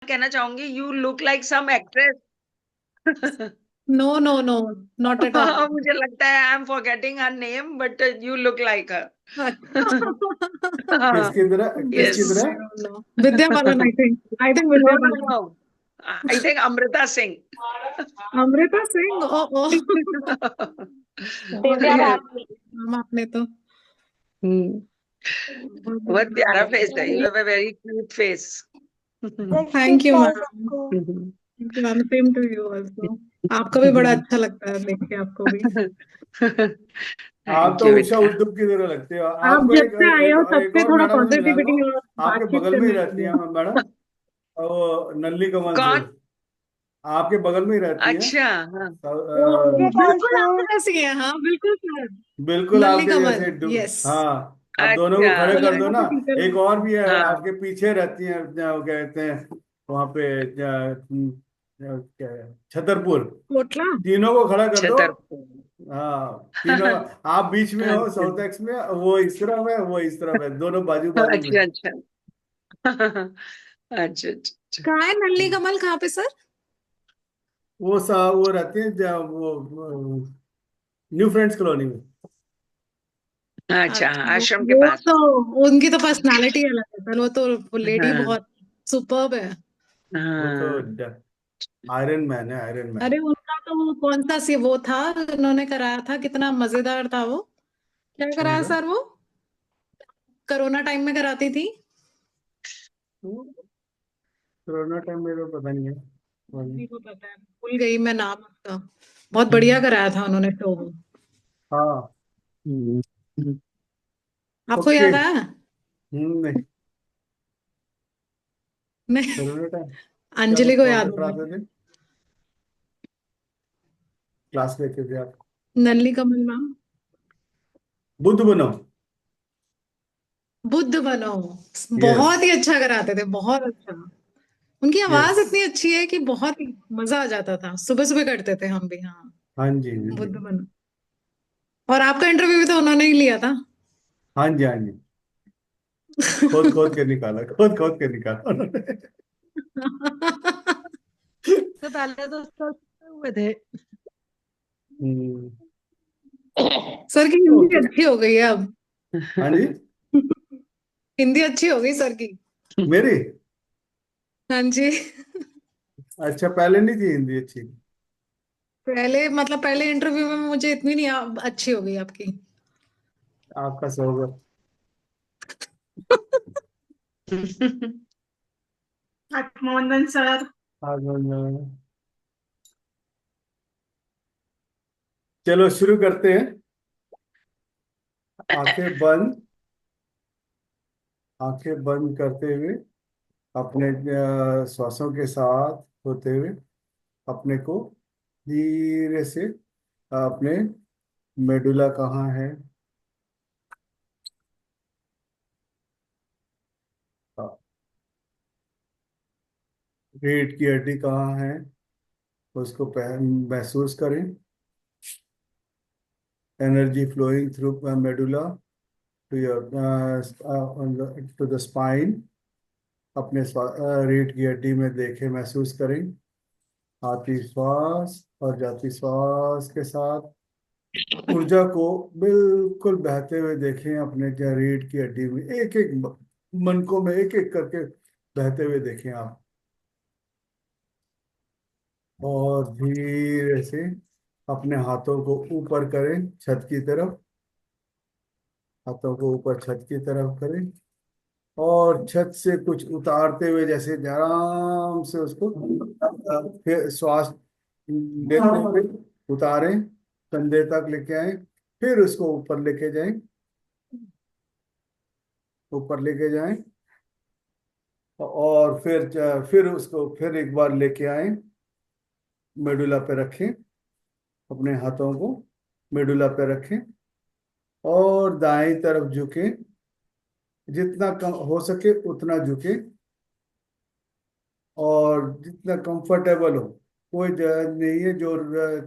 कहना चाहूंगी, you look like some actress. No no no, not at all. मुझे लगता है I am forgetting her name, but you look like her. किसकी तरह, किसकी यस। तरह? Vidya Balan, I think no Vidya no Balan. No, I think Amrita Singh. Amrita Singh, oh oh. Divya Bharti. नाम आपने तो बहुत प्यारा फेस है, you have a very cute face. Thank you ma'am, ma'am same to you also. आपका भी बड़ा अच्छा लगता है देख के, आपको भी। आप थैंक तो यू उषा बेटा। उद्दुप की तरह लगते हो। आप आपको जब एक से आए एक, हो तब एक से और थोड़ा मैडम से मिला पॉजिटिविटी दो, और आपके बातचीत बगल में ही करने रहती लगी है है। मैडम, वो नल्ली कमल से, कौन? आपके बगल में ही रहती है। अच्छा, हाँ। ओ, बिल्कुल आपके जैसी है, हाँ बिल्कुल सर। बिल्कुल नल्ली आपके कमल, जैसे यस। हाँ, आप दोनों को अच्छा, खड़े तो कर दो लगा ना। तो टीचर। एक और भी है हाँ। आपके पीछे रहती है, वो कहते हैं वहां पे क्या है, छतरपुर। कोटला। तीनों को खड़ा कर दो। छतरपुर। हाँ तीनों, आप बीच में हो अच्छा साउथ एक्स में, वो इस तरफ है, वो इस तरफ है, दोनों बाजू बाजू में। अच्छा अच्छा। अच्छा अच्छा। कहाँ है नल्ली कमल, कहाँ पे सर? वो रहते हैं जहाँ वो न्यू फ्रेंड्स कॉलोनी में। अच्छा, अच्छा, आश्रम के वो पास। तो उनकी तो पर्सनालिटी अलग है सर, वो तो लेडी हाँ बहुत सुपर्ब है। वो तो हाँ। आयरन मैन है, आयरन मैन। अरे उनका तो वो कौन सा सी वो था, उन्होंने कराया था, कितना मजेदार था वो। क्या कौन कराया सा? सर वो? कोरोना टाइम में कराती थी। कोरोना टाइम में तो पता नहीं है। उसी को पता है, भूल गई मैं नाम उसका। बहुत बढ़िया हम्म, कराया था उन्होंने शो। हाँ। हम्म, आपको ओके। याद आया? नहीं, नहीं, कोरोना टाइम क्या, अंजलि को कौन सा याद होगा। पढ़ाते थे, क्लास लेते थे आप? नल्ली कमल मैम। बुद्ध बनो। बुद्ध बनो, यस, बहुत ही अच्छा कराते थे, बहुत अच्छा। उनकी यस। आवाज इतनी अच्छी है कि बहुत ही मजा आ जाता था, सुबह सुबह करते थे हम भी, हाँ। हाँ जी, हाँ जी। बुद्ध बनो। और आपका इंटरव्यू भी तो उन्होंने ही लिया था। हाँ जी, हाँ जी। खोद खोद के निकाला, खोद खोद के निकाला उन्होंने। तो पहले तो सर हुए थे। हम्म, सर की हिंदी ओके। अच्छी हो गई है अब। हाँ जी। हिंदी अच्छी हो गई सर की। मेरी? हाँ जी। अच्छा, पहले नहीं थी हिंदी अच्छी? पहले मतलब पहले इंटरव्यू में मुझे इतनी नहीं अच्छी हो गई आपकी। आपका सहोगा। मोहन सर। चलो शुरू करते हैं। आंखें बंद, आंखें बंद करते हुए, अपने श्वासों के साथ होते हुए, अपने को धीरे से, अपने मेडुला कहाँ है, रीढ़ की हड्डी कहाँ है, उसको महसूस करें। Energy flowing through medulla to your to the spine. अपने रीढ़ की हड्डी में देखें, महसूस करें। आती श्वास और जाती श्वास के साथ ऊर्जा को बिल्कुल बहते हुए देखें अपने रीढ़ की हड्डी में, एक एक मनकों में एक एक करके बहते हुए देखें आप। और धीरे से अपने हाथों को ऊपर करें छत की तरफ, हाथों को ऊपर छत की तरफ करें, और छत से कुछ उतारते हुए, जैसे आराम से उसको फिर श्वास लेते हुए उतारें, कंधे तक लेके आए, फिर उसको ऊपर लेके जाएं, ऊपर लेके जाएं, और फिर उसको फिर एक बार लेके आए, मेडुला पे रखें, अपने हाथों को मेडुला पे रखें, और दाएं तरफ झुकें, जितना कम हो सके उतना झुकें, और जितना कंफर्टेबल हो। कोई नहीं है, जो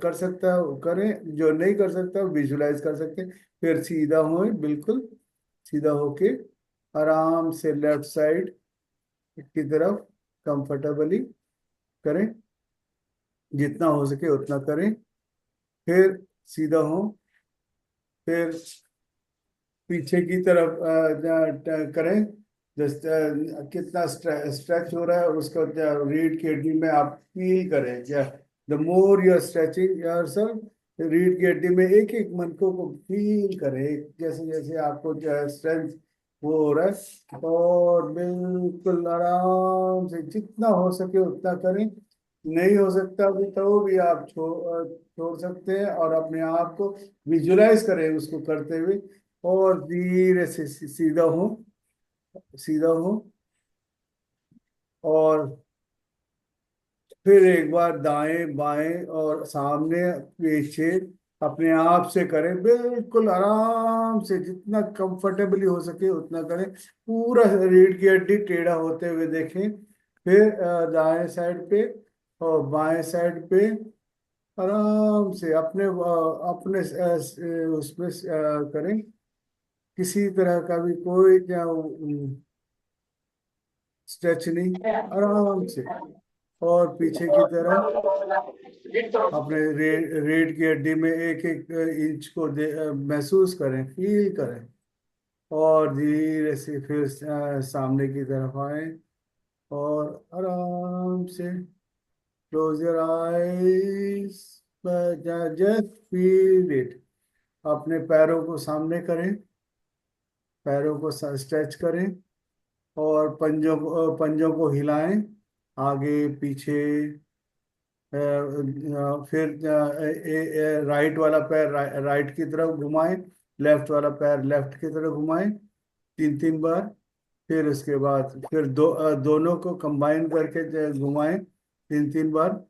कर सकता है वो करें, जो नहीं कर सकता विजुलाइज कर सकते हैं। फिर सीधा हो, बिल्कुल सीधा होके आराम से लेफ्ट साइड की तरफ कंफर्टेबली करें, जितना हो सके उतना करें। फिर सीधा हो, फिर पीछे की तरफ करें। जस्ट कितना स्ट्रेच हो रहा है उसको रीढ़ की हड्डी में आप फील करें। The more you are stretching yourself, रीढ़ की हड्डी में एक एक मनकों को फील करें, जैसे जैसे आपको जो है स्ट्रेंथ वो हो रहा है। और बिल्कुल आराम से जितना हो सके उतना करें। नहीं हो सकता भी तो भी आप छोड़ सकते हैं और अपने आप को विजुलाइज करें उसको करते हुए। और धीरे से सीधा हो, सीधा हो। और फिर एक बार दाएं बाएं और सामने पीछे अपने आप से करें, बिल्कुल आराम से जितना कंफर्टेबली हो सके उतना करें। पूरा रीढ़ की हड्डी टेढ़ा होते हुए देखें। फिर दाएं साइड पे और बाएं साइड पे आराम से अपने अपने उसमें करें। किसी तरह का भी कोई क्या स्ट्रेच नहीं, आराम से। और पीछे की तरफ अपने रीढ़ की हड्डी में एक एक इंच को महसूस करें, फील करें। और धीरे से फिर सामने की तरफ आए और आराम से close your eyes, just feel it. अपने पैरों को सामने करें, पैरों को स्ट्रेच करें और पंजों को हिलाएं आगे पीछे। फिर राइट वाला पैर राइट की तरफ घुमाएं, लेफ्ट वाला पैर लेफ्ट की तरफ घुमाएं 3 3 बार। फिर उसके बाद फिर दोनों को कंबाइन करके घुमाएं 3 3 बार।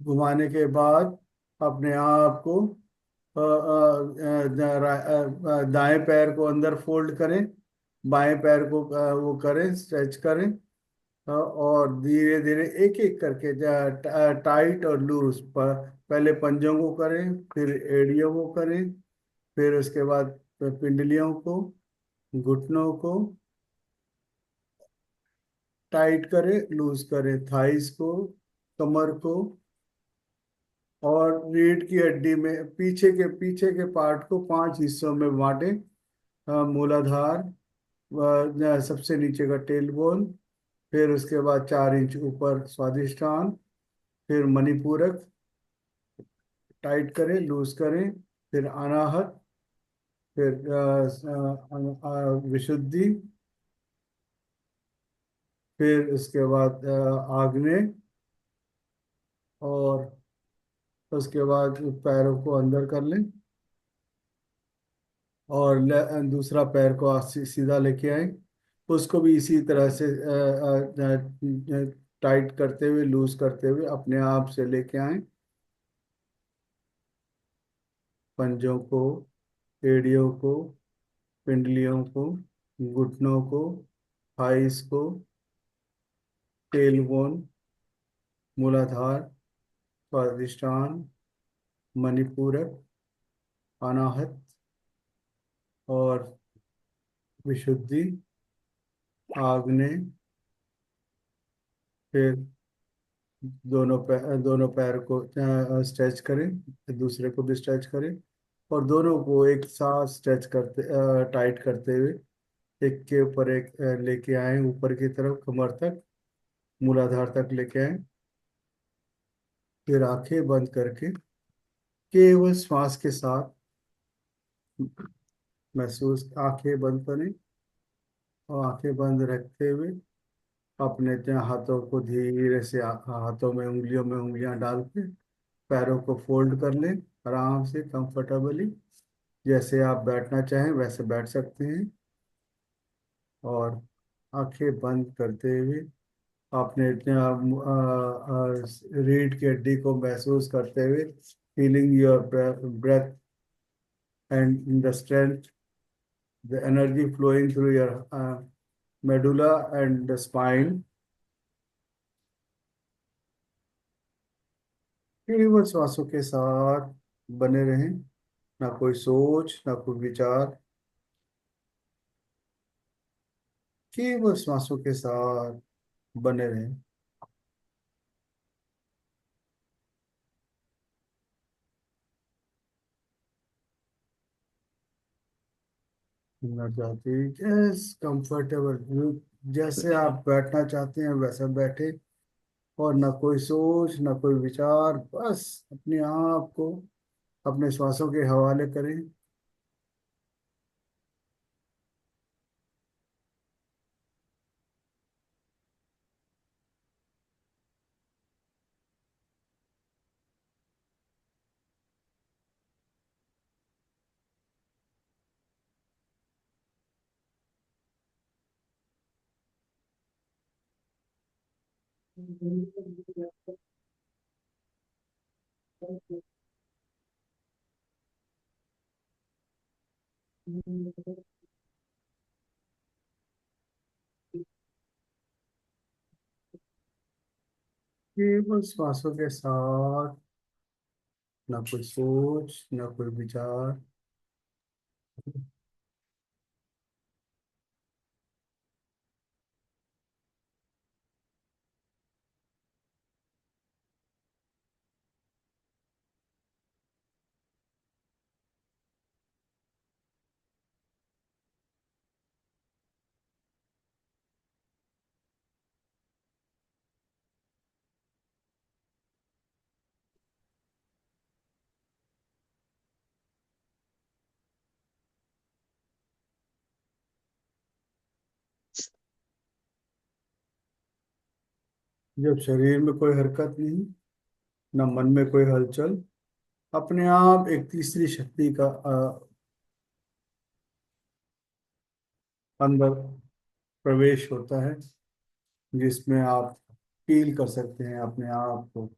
घुमाने के बाद अपने आप को दाएं पैर को अंदर फोल्ड करें, बाएं पैर को वो करें, स्ट्रेच करें। और धीरे धीरे एक एक करके टाइट और लूज पहले पंजों को करें, फिर एड़ियों को करें, फिर उसके बाद पिंडलियों को, घुटनों को टाइट करें, लूज करें, थाइस को, कमर को। और रीढ़ की हड्डी में पीछे के पार्ट को 5 हिस्सों में बांटे। मूलाधार, सबसे नीचे का टेल बोन, फिर उसके बाद 4 इंच ऊपर स्वादिष्टान, फिर मणिपूरक टाइट करें, लूज करें, फिर अनाहत, फिर विशुद्धि, फिर उसके बाद आग्नेय। और उसके बाद पैरों को अंदर कर लें और दूसरा पैर को सीधा लेके आए। उसको भी इसी तरह से टाइट करते हुए, लूज करते हुए अपने आप से लेके आए। पंजों को, एड़ियों को, पिंडलियों को, घुटनों को, थाइस को, टेलबोन, मूलाधार, स्वादिष्टान, मणिपूरक, अनाहत और विशुद्धि, आग्नेय। फिर दोनों पैर को स्ट्रेच करें, दूसरे को भी स्ट्रेच करें और दोनों को एक साथ स्ट्रेच करते टाइट करते हुए एक के ऊपर एक लेके आए, ऊपर की तरफ कमर तक, मूलाधार तक लेके आए। फिर आंखें बंद करके केवल श्वास के साथ महसूस, आंखें बंद करें और आंखें बंद रखते हुए अपने हाथों को धीरे से हाथों में उंगलियां डाल के पैरों को फोल्ड कर लें आराम से, कंफर्टेबली। जैसे आप बैठना चाहें वैसे बैठ सकते हैं। और आंखें बंद करते हुए अपने रीढ़ की हड्डी को महसूस करते हुए, feeling your breath and the strength, the energy flowing through your medulla and the spine. केवल श्वासों के साथ बने रहें, ना कोई सोच, ना कोई विचार। केवल श्वासों के साथ बने रहें। ना चाहते कंफर्टेबल, जैसे आप बैठना चाहते हैं वैसा बैठे, और ना कोई सोच ना कोई विचार, बस अपने आप को अपने श्वासों के हवाले करें। केवल श्वासों के साथ, ना कोई सोच ना कोई विचार। जब शरीर में कोई हरकत नहीं, ना मन में कोई हलचल, अपने आप एक तीसरी शक्ति का अंदर प्रवेश होता है, जिसमें आप फील कर सकते हैं अपने आप को।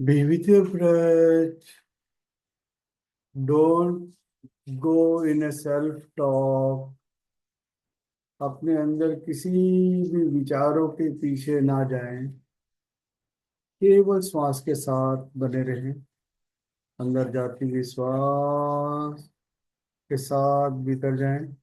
Be with your breath. Don't go in a self talk. अपने अंदर किसी भी विचारों के पीछे ना जाएं, केवल श्वास के साथ बने रहें। अंदर जाती हुई श्वास के साथ भीतर जाएं।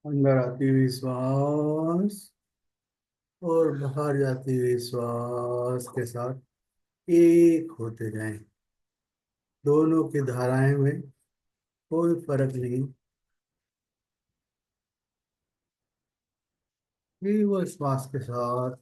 अंदर आती हुई श्वास और बाहर जाती हुई श्वास के साथ एक होते जाएं। दोनों की धाराएं में कोई फर्क नहीं, केवल श्वास के साथ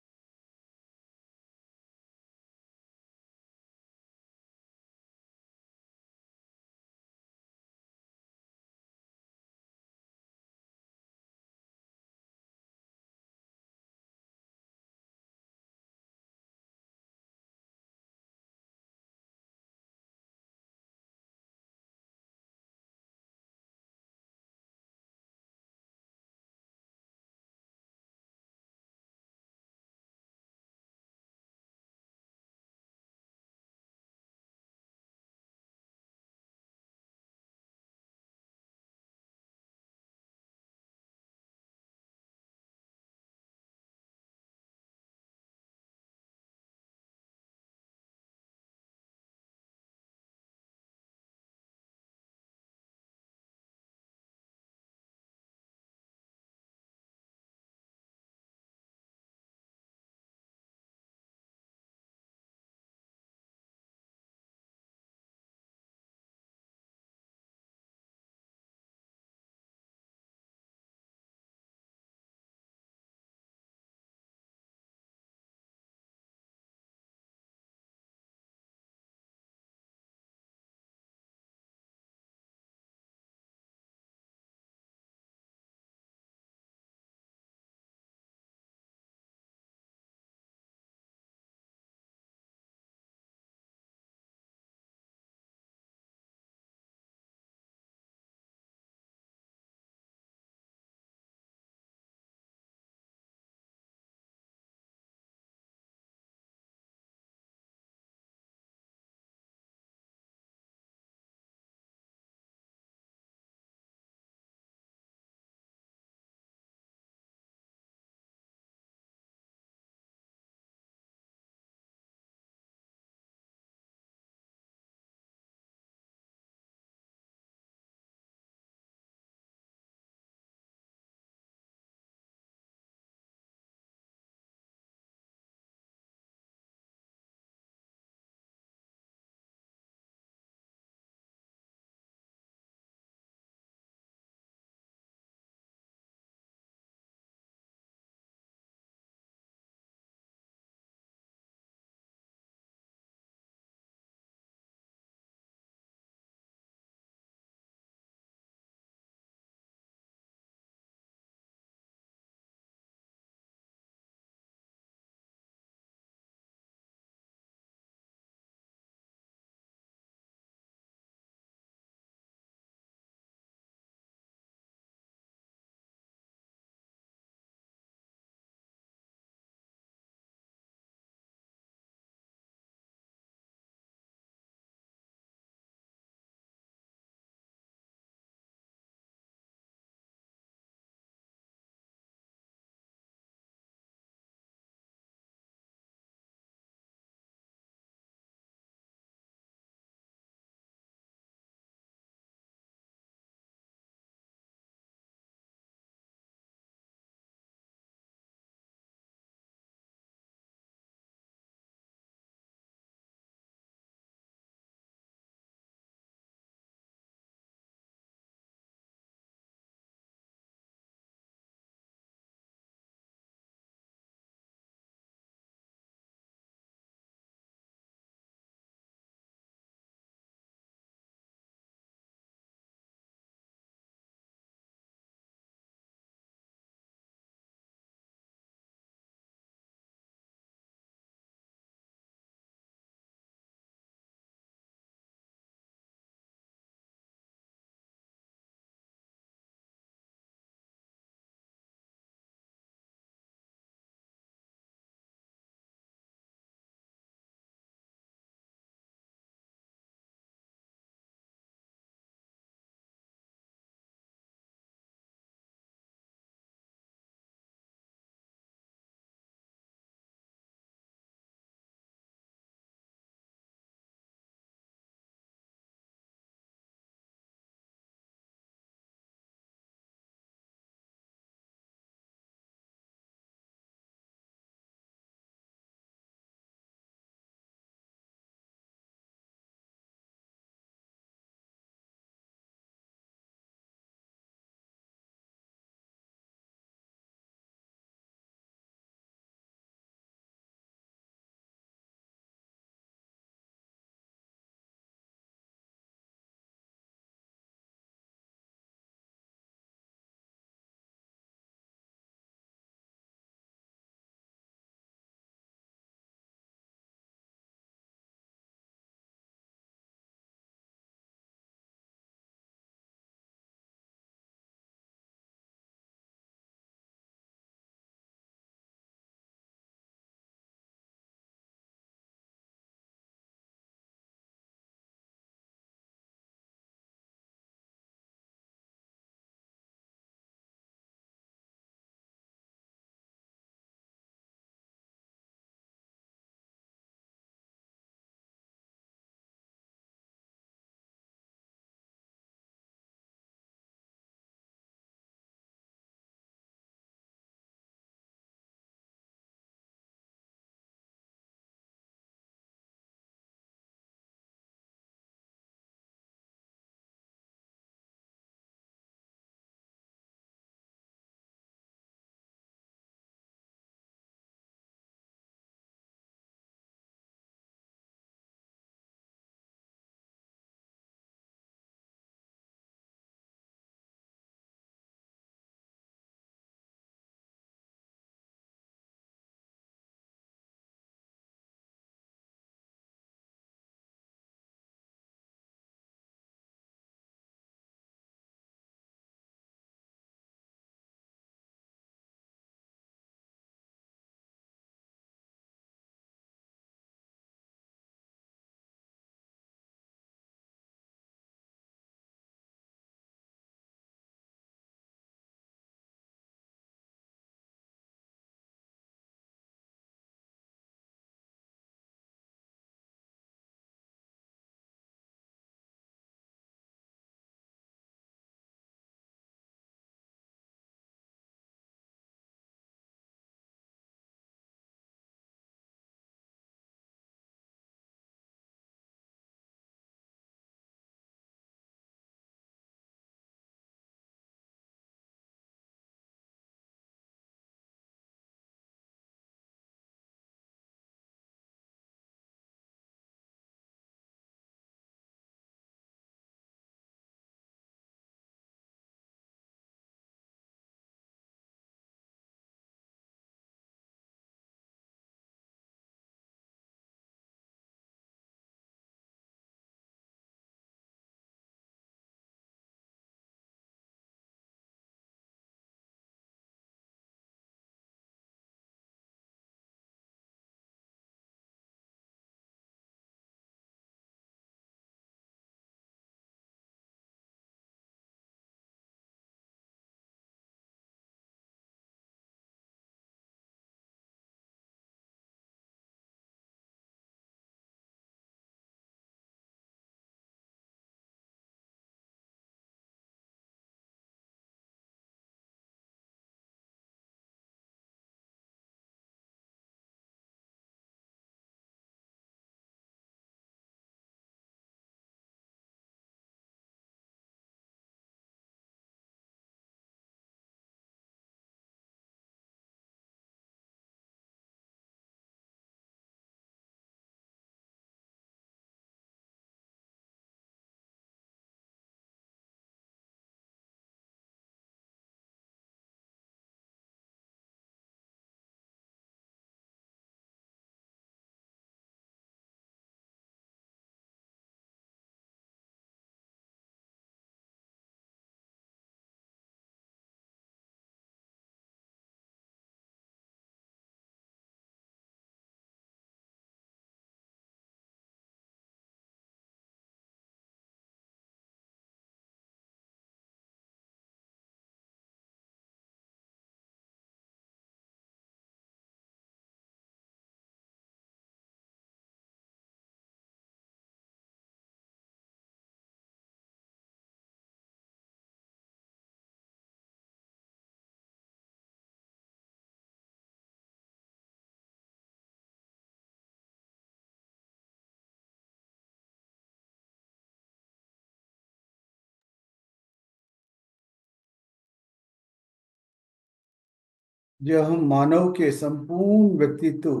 जब हम मानव के संपूर्ण व्यक्तित्व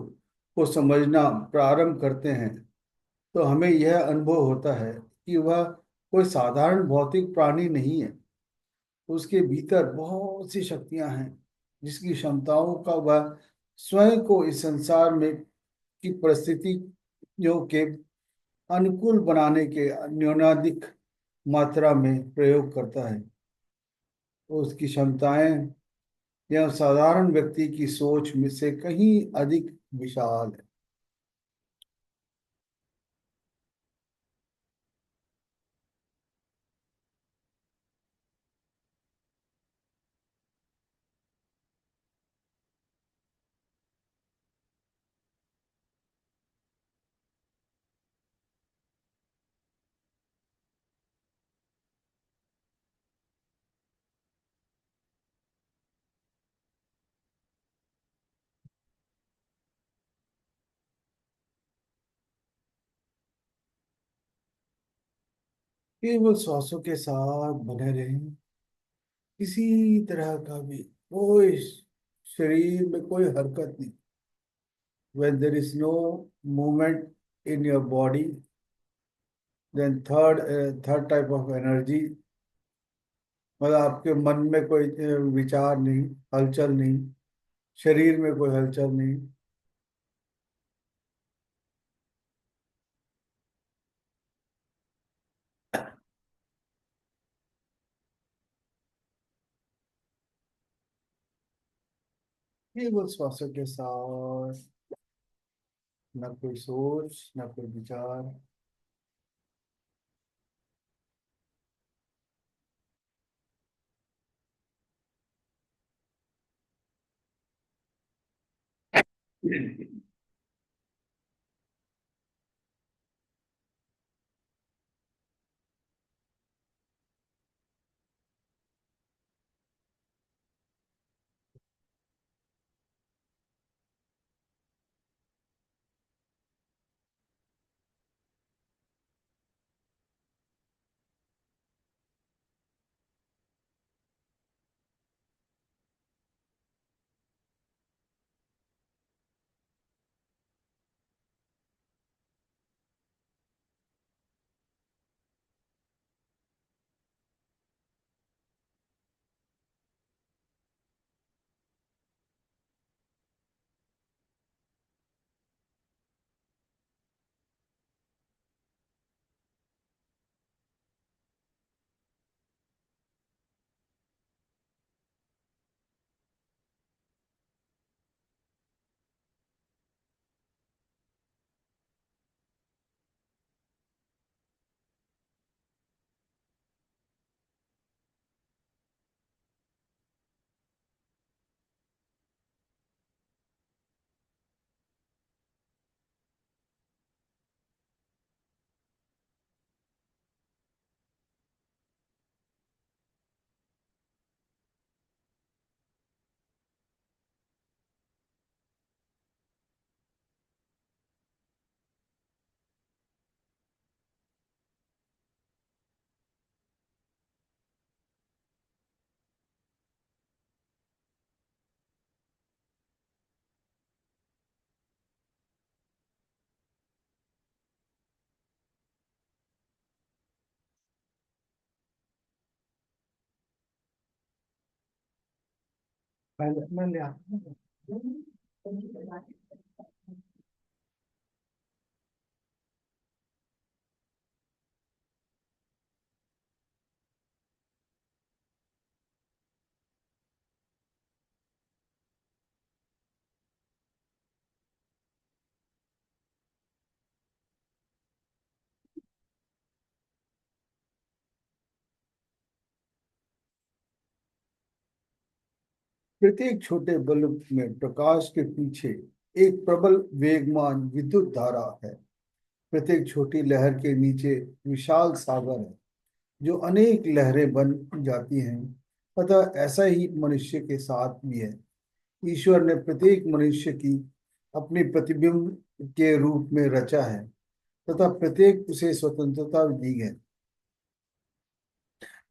को समझना प्रारंभ करते हैं तो हमें यह अनुभव होता है कि वह कोई साधारण भौतिक प्राणी नहीं है। उसके भीतर बहुत सी शक्तियां हैं जिसकी क्षमताओं का वह स्वयं को इस संसार में की परिस्थितियों के अनुकूल बनाने के न्यूनाधिक मात्रा में प्रयोग करता है। उसकी क्षमताएं यह साधारण व्यक्ति की सोच में से कहीं अधिक विशाल है। केवल श्वासों के साथ बने रहें, किसी तरह का भी कोई शरीर में कोई हरकत नहीं। When there is no movement in your body, then third type of energy, मतलब आपके मन में कोई विचार नहीं, हलचल नहीं, शरीर में कोई हलचल नहीं। केवल श्वासों के साथ, न कोई सोच, न कोई विचार। मैं ले आता हूँ। प्रत्येक छोटे बल्ब में प्रकाश के पीछे एक प्रबल वेगमान विद्युत धारा है। प्रत्येक छोटी लहर के नीचे विशाल सागर है जो अनेक लहरें बन जाती हैं। अतः ऐसा ही मनुष्य के साथ भी है। ईश्वर ने प्रत्येक मनुष्य की अपनी प्रतिबिंब के रूप में रचा है तथा प्रत्येक उसे स्वतंत्रता दी है।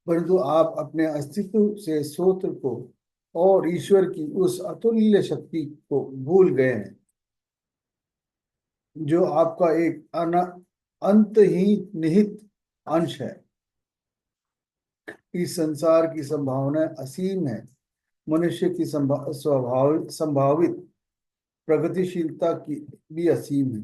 परंतु आप अपने अस्तित्व से स्रोत को और ईश्वर की उस अतुल्य शक्ति को भूल गए हैं, जो आपका एक अंतहीन निहित अंश है। इस संसार की संभावना असीम है। मनुष्य की संभावित प्रगतिशीलता की भी असीम है।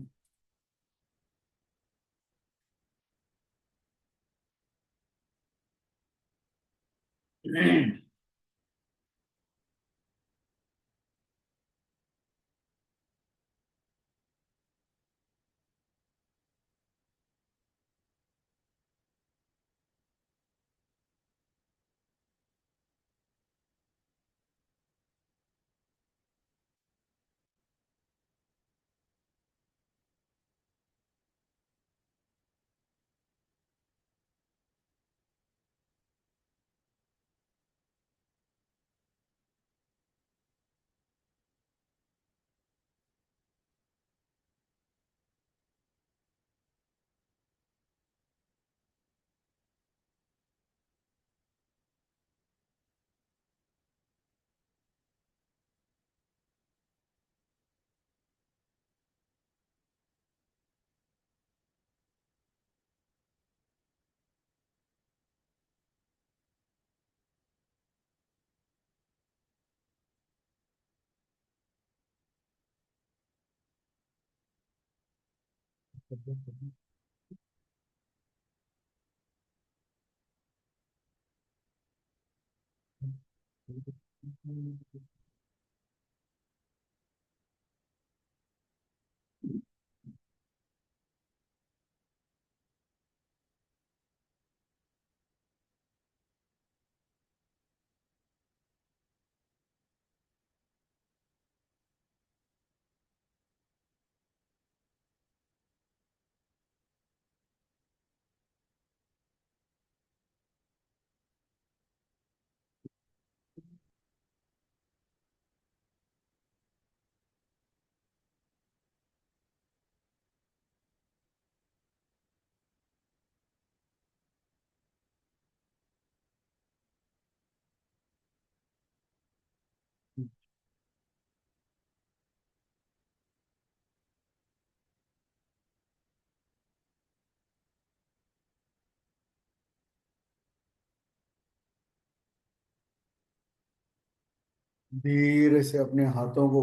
धीरे से अपने हाथों को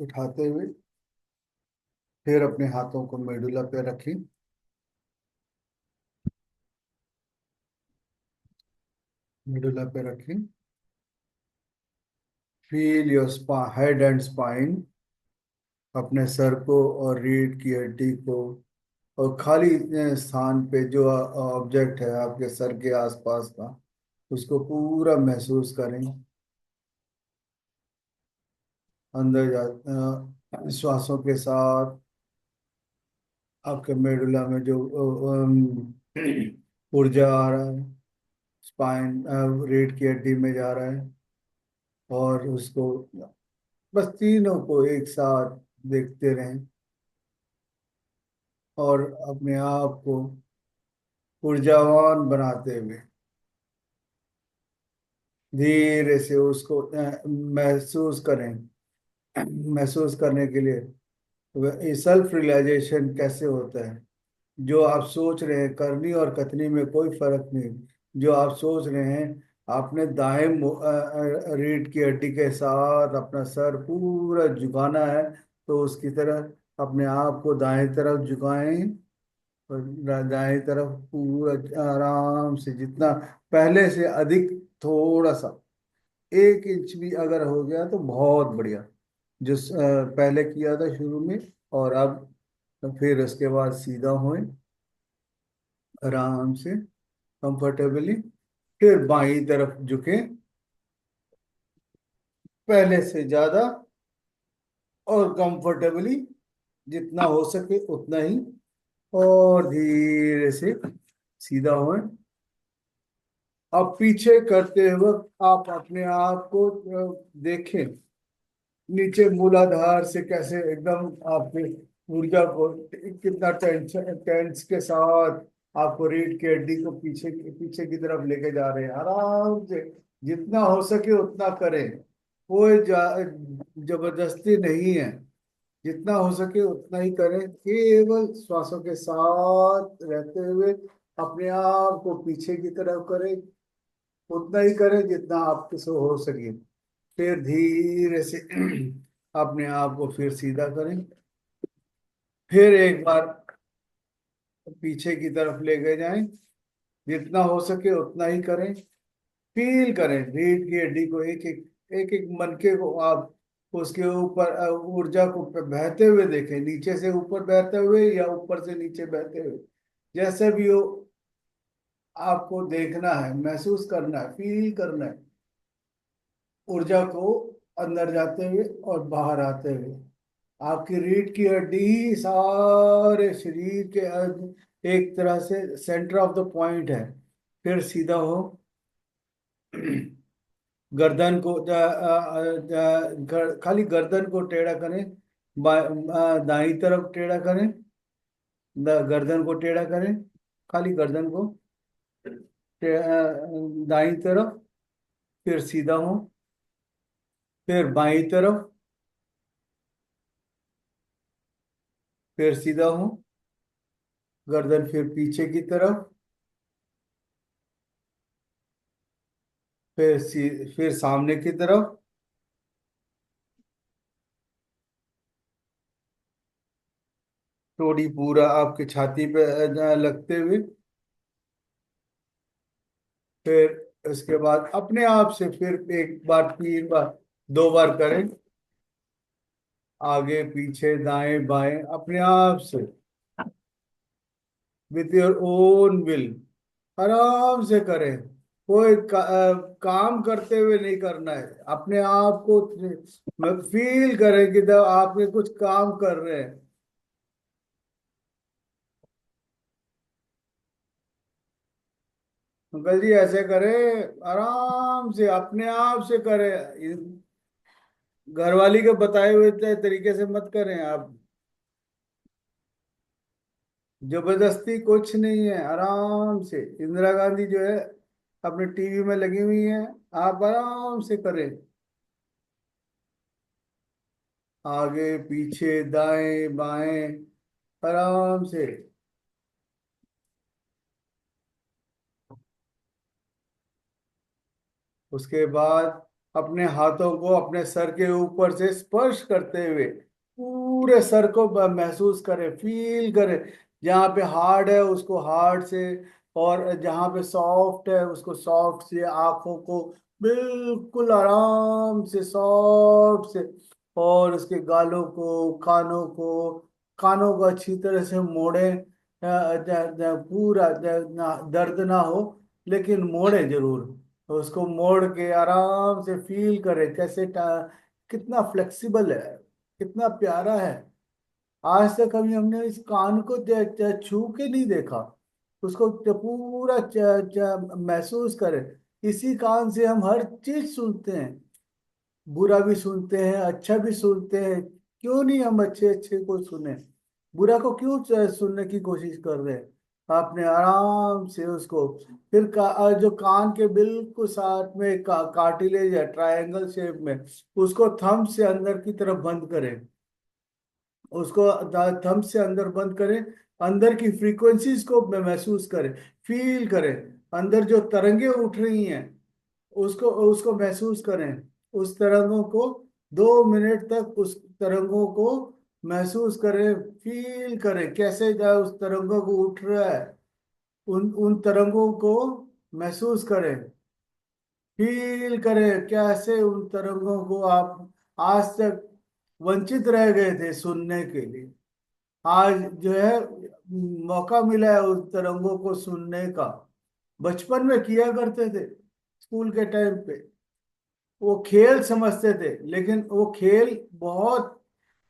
उठाते हुए फिर अपने हाथों को मेडुला पे रखें। मेडुला पे रखें। Feel your head and spine, अपने सर को और रीढ़ की हड्डी को, और खाली स्थान पे जो ऑब्जेक्ट है आपके सर के आसपास का, उसको पूरा महसूस करें। अंदर श्वासों के साथ आपके मेडुला में जो ऊर्जा आ रहा है, स्पाइन रीढ़ की हड्डी में जा रहा है, और उसको बस तीनों को एक साथ देखते रहें और अपने आप को ऊर्जावान बनाते हुए धीरे से उसको महसूस करें। महसूस करने के लिए सेल्फ रियलाइजेशन कैसे होता है। जो आप सोच रहे हैं, करनी और कथनी में कोई फर्क नहीं। जो आप सोच रहे हैं, आपने दाएं रीढ़ की हड्डी के साथ अपना सर पूरा झुकाना है, तो उसकी तरह अपने आप को दाएं तरफ झुकाएं और दाएं तरफ पूरा आराम से, जितना पहले से अधिक, थोड़ा सा 1 इंच भी अगर हो गया तो बहुत बढ़िया। जो पहले किया था शुरू में, और अब फिर उसके बाद सीधा होए आराम से, कंफर्टेबली। फिर बाईं तरफ झुके, पहले से ज्यादा और कंफर्टेबली, जितना हो सके उतना ही, और धीरे से सीधा होए। अब पीछे करते वक्त आप अपने आप को देखें, नीचे मूलाधार से कैसे एकदम आपके ऊर्जा को कितना टेंशन टेंस के साथ आपको रीढ़ की हड्डी को पीछे पीछे की तरफ लेके जा रहे हैं आराम से। जितना हो सके उतना करें, कोई जबरदस्ती नहीं है। जितना हो सके उतना ही करें, केवल श्वासों के साथ रहते हुए अपने आप को पीछे की तरफ करें। उतना ही करें जितना आपके से हो सके। फिर धीरे से अपने आप को फिर सीधा करें। फिर एक बार पीछे की तरफ ले गए जाएं। जितना हो सके उतना ही करें। फील करें रीढ़ की हड्डी को, एक एक मनके को आप उसके ऊपर ऊर्जा को बहते हुए देखें, नीचे से ऊपर बहते हुए या ऊपर से नीचे बहते हुए, जैसे भी हो आपको देखना है, महसूस करना है, फील करना है ऊर्जा को अंदर जाते हुए और बाहर आते हुए। आपकी रीढ़ की हड्डी सारे शरीर के एक तरह से सेंटर ऑफ द पॉइंट है। फिर सीधा हो, गर्दन को खाली गर्दन को टेढ़ा करें, दाई तरफ टेढ़ा करें, गर्दन को टेढ़ा करें, खाली गर्दन को दाई तरफ, फिर सीधा हो, फिर बाई तरफ, फिर सीधा हो, गर्दन फिर पीछे की तरफ, फिर सामने की तरफ, थोड़ी पूरा आपके छाती पे लगते हुए। फिर उसके बाद अपने आप से फिर एक बार, 3 बार, 2 बार करें, आगे पीछे दाएं बाएं अपने आप से, विथ योर ओन विल, आराम से करें। कोई काम करते हुए नहीं करना है, अपने आप को फील करें कि जब आप ये कुछ काम कर रहे हैं। अंकल जी ऐसे करें, आराम से अपने आप से करें, घरवाली के बताए हुए तरीके से मत करें आप। जबरदस्ती कुछ नहीं है, आराम से। इंदिरा गांधी जो है अपने टीवी में लगी हुई है, आप आराम से करें, आगे पीछे दाएं बाएं आराम से। उसके बाद अपने हाथों को अपने सर के ऊपर से स्पर्श करते हुए पूरे सर को महसूस करें, फील करें। जहाँ पे हार्ड है उसको हार्ड से, और जहाँ पे सॉफ्ट है उसको सॉफ्ट से। आंखों को बिल्कुल आराम से, सॉफ्ट से। और उसके गालों को, कानों को अच्छी तरह से मोड़े, पूरा दर्द ना हो, लेकिन मोड़े जरूर। तो उसको मोड़ के आराम से फील करें कैसे कितना फ्लेक्सिबल है, कितना प्यारा है। आज तक कभी हमने इस कान को छू के नहीं देखा। उसको पूरा महसूस करें। इसी कान से हम हर चीज सुनते हैं, बुरा भी सुनते हैं, अच्छा भी सुनते हैं। क्यों नहीं हम अच्छे अच्छे को सुने, बुरा को क्यों सुनने की कोशिश कर रहे हैं। आपने आराम से उसको फिर जो कान के बिल्कुल साथ में कार्टिलेज है ट्रायंगल शेप में, उसको थंब से अंदर की तरफ बंद करें। उसको थंब से अंदर बंद करें, अंदर की फ्रीक्वेंसीज को महसूस करें, फील करें। अंदर जो तरंगे उठ रही हैं उसको उसको महसूस करें। उस तरंगों को 2 मिनट तक उस तरंगों को महसूस करें, फील करें कैसे जाए उस तरंगों को उठ रहा है। उन उन तरंगों को महसूस करें, फील करें कैसे उन तरंगों को आप आज तक वंचित रह गए थे सुनने के लिए। आज जो है मौका मिला है उस तरंगों को सुनने का। बचपन में किया करते थे स्कूल के टाइम पे, वो खेल समझते थे, लेकिन वो खेल बहुत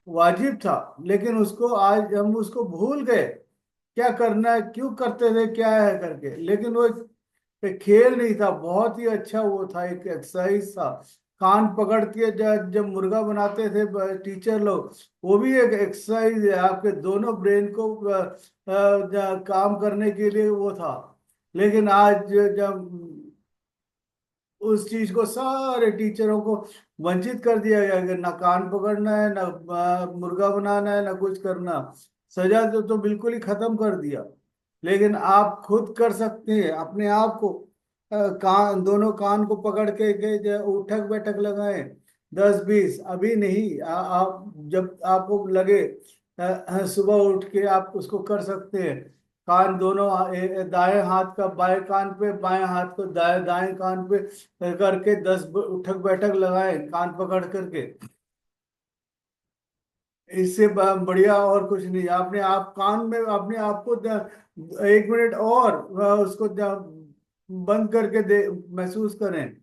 वाजिब था। लेकिन उसको आज हम उसको भूल गए, क्या करना है, क्यों करते थे, क्या है करके। लेकिन वो एक खेल नहीं था, बहुत ही अच्छा वो था, एक एक्सरसाइज था। कान पकड़ के जब मुर्गा बनाते थे टीचर लोग, वो भी एक एक्सरसाइज है आपके दोनों ब्रेन को काम करने के लिए वो था। लेकिन आज जब उस चीज को सारे टीचरों को वंचित कर दिया गया कि ना कान पकड़ना है, ना मुर्गा बनाना है, ना कुछ करना। सजा तो बिल्कुल ही खत्म कर दिया। लेकिन आप खुद कर सकते हैं अपने आप को। कान, दोनों कान को पकड़ के जो उठक बैठक लगाएं, 10-20, अभी नहीं, आप जब आपको लगे सुबह उठ के आप उसको कर सकते हैं। कान दोनों, दाएं हाथ का बाएं कान पे, बाएं हाथ को दाएं दाएं कान पे करके 10 उठक बैठक लगाएं कान पकड़ करके। इससे बढ़िया और कुछ नहीं। आपने आप कान में अपने आप को 1 मिनट और उसको बंद करके महसूस करें।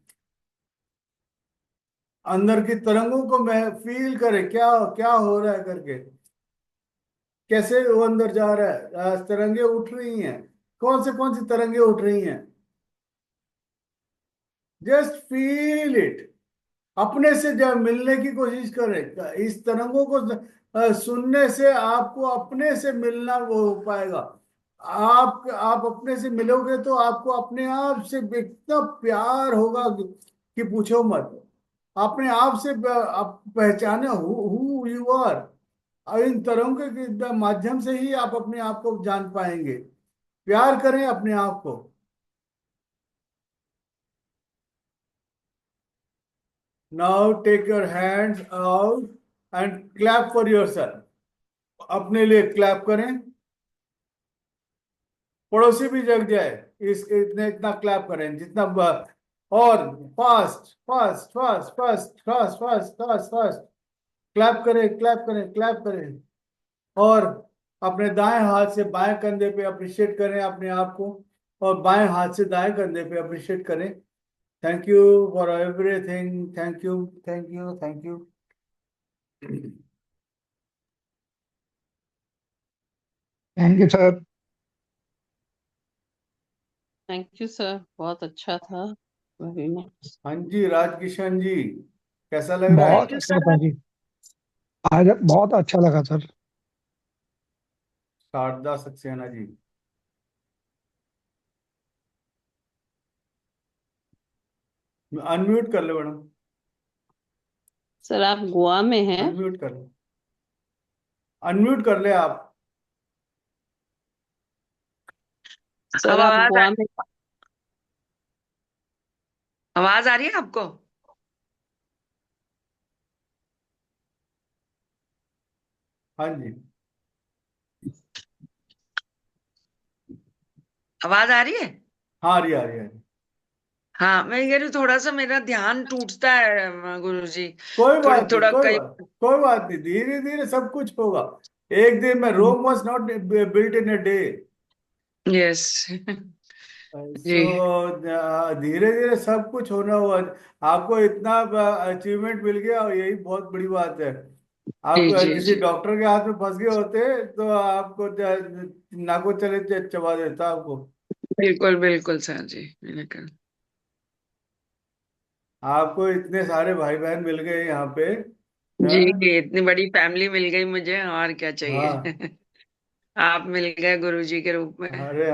अंदर की तरंगों को मैं फील करें, क्या क्या हो रहा है करके, कैसे वो अंदर जा रहा है। तरंगे उठ रही हैं। कौन सी तरंगे उठ रही हैं? Just feel it. अपने से जब मिलने की कोशिश करें, इस तरंगों को सुनने से आपको अपने से मिलना वो हो पाएगा। आप अपने से मिलोगे तो आपको अपने आप से इतना प्यार होगा कि पूछो मत। अपने आप से आप पहचाने हु यू आर। और इन तरंगों के माध्यम से ही आप अपने आप को जान पाएंगे। प्यार करें अपने आप को। Now take your hands out and clap for yourself. अपने लिए क्लैप करें। पड़ोसी भी जग जाए, इस इतने इतना क्लैप करें जितना और fast fast fast fast fast fast fast fast clap करें, क्लैप करें, क्लैप करें। और अपने दाएं हाथ से बाएं कंधे पे अप्रिशिएट करें अपने आप को, और बाएं हाथ से दाएं कंधे पे अप्रिशिएट करें। Thank you for everything. Thank you, thank you, thank you. Thank you sir. Thank you sir, बहुत अच्छा था। Very nice. हाँ जी, राजकिशन जी, कैसा लग रहा है? बहुत अच्छा था जी। आज बहुत अच्छा लगा सर। शारदा सक्सेना जी, अनम्यूट कर लो मैडम। सर आप गोवा में हैं? अनम्यूट कर लो, अनम्यूट कर ले आप। सर अब आप आवाज गोवा में आवाज आ रही है आपको? हाँ जी, आवाज आ रही है? हाँ, आ रही है, आ रही है, आ रही है। हाँ, मैं कह रही हूँ थोड़ा सा मेरा ध्यान टूटता है गुरु जी। कोई थोड़ी बात नहीं, थोड़ा कोई कई। बात, कोई बात नहीं, धीरे धीरे सब कुछ होगा। एक दिन में, Rome was not built in a day. Yes. जी। सो धीरे धीरे सब कुछ होना हुआ। आपको इतना अचीवमेंट मिल गया और यही बहुत बड़ी बात है। आप जी जी किसी जी। डॉक्टर के हाथ में फंस गए होते तो आपको नाको चले चबा देता आपको। बिल्कुल बिल्कुल सर जी, मैंने कहा। आपको इतने सारे भाई बहन मिल गए यहाँ पे। जी, हाँ, इतनी बड़ी फैमिली मिल गई मुझे, और क्या हाँ। चाहिए। आप मिल गए गुरु जी के रूप में। अरे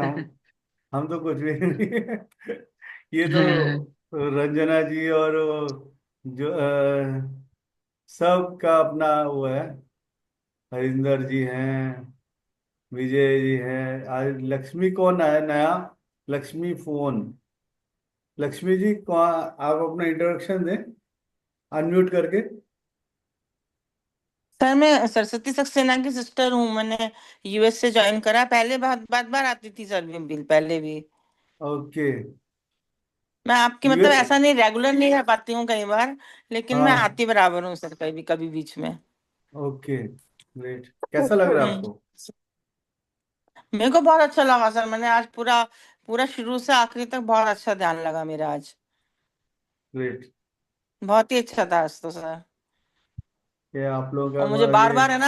हम तो कुछ भी नहीं है। ये तो रंजना जी और वो जो सबका अपना वो है। हरिंदर जी हैं, विजय जी हैं। आज लक्ष्मी कौन आया नया? लक्ष्मी फोन। लक्ष्मी जी कौन? आप अपना इंट्रोडक्शन दें अनम्यूट करके। सर मैं सरस्वती सक्सेना की सिस्टर हूँ। मैंने यूएस से ज्वाइन करा। पहले बहुत बार बार आती थी सर बिल पहले भी। ओके। मैं आपकी ये, मतलब ऐसा नहीं रेगुलर नहीं रह पाती हूँ कई बार, लेकिन मैं हाँ, आती बराबर हूँ सर कभी कभी बीच में। Okay, great. कैसा लग रहा है हम्म। आपको? मेरे को बहुत अच्छा लगा सर। मैंने आज पूरा पूरा शुरू से आखिरी तक बहुत अच्छा ध्यान लगा मेरा आज। ग्रेट। बहुत ही अच्छा था आज तो सर। ये आप लोग और अब मुझे बार ये, बार है ना,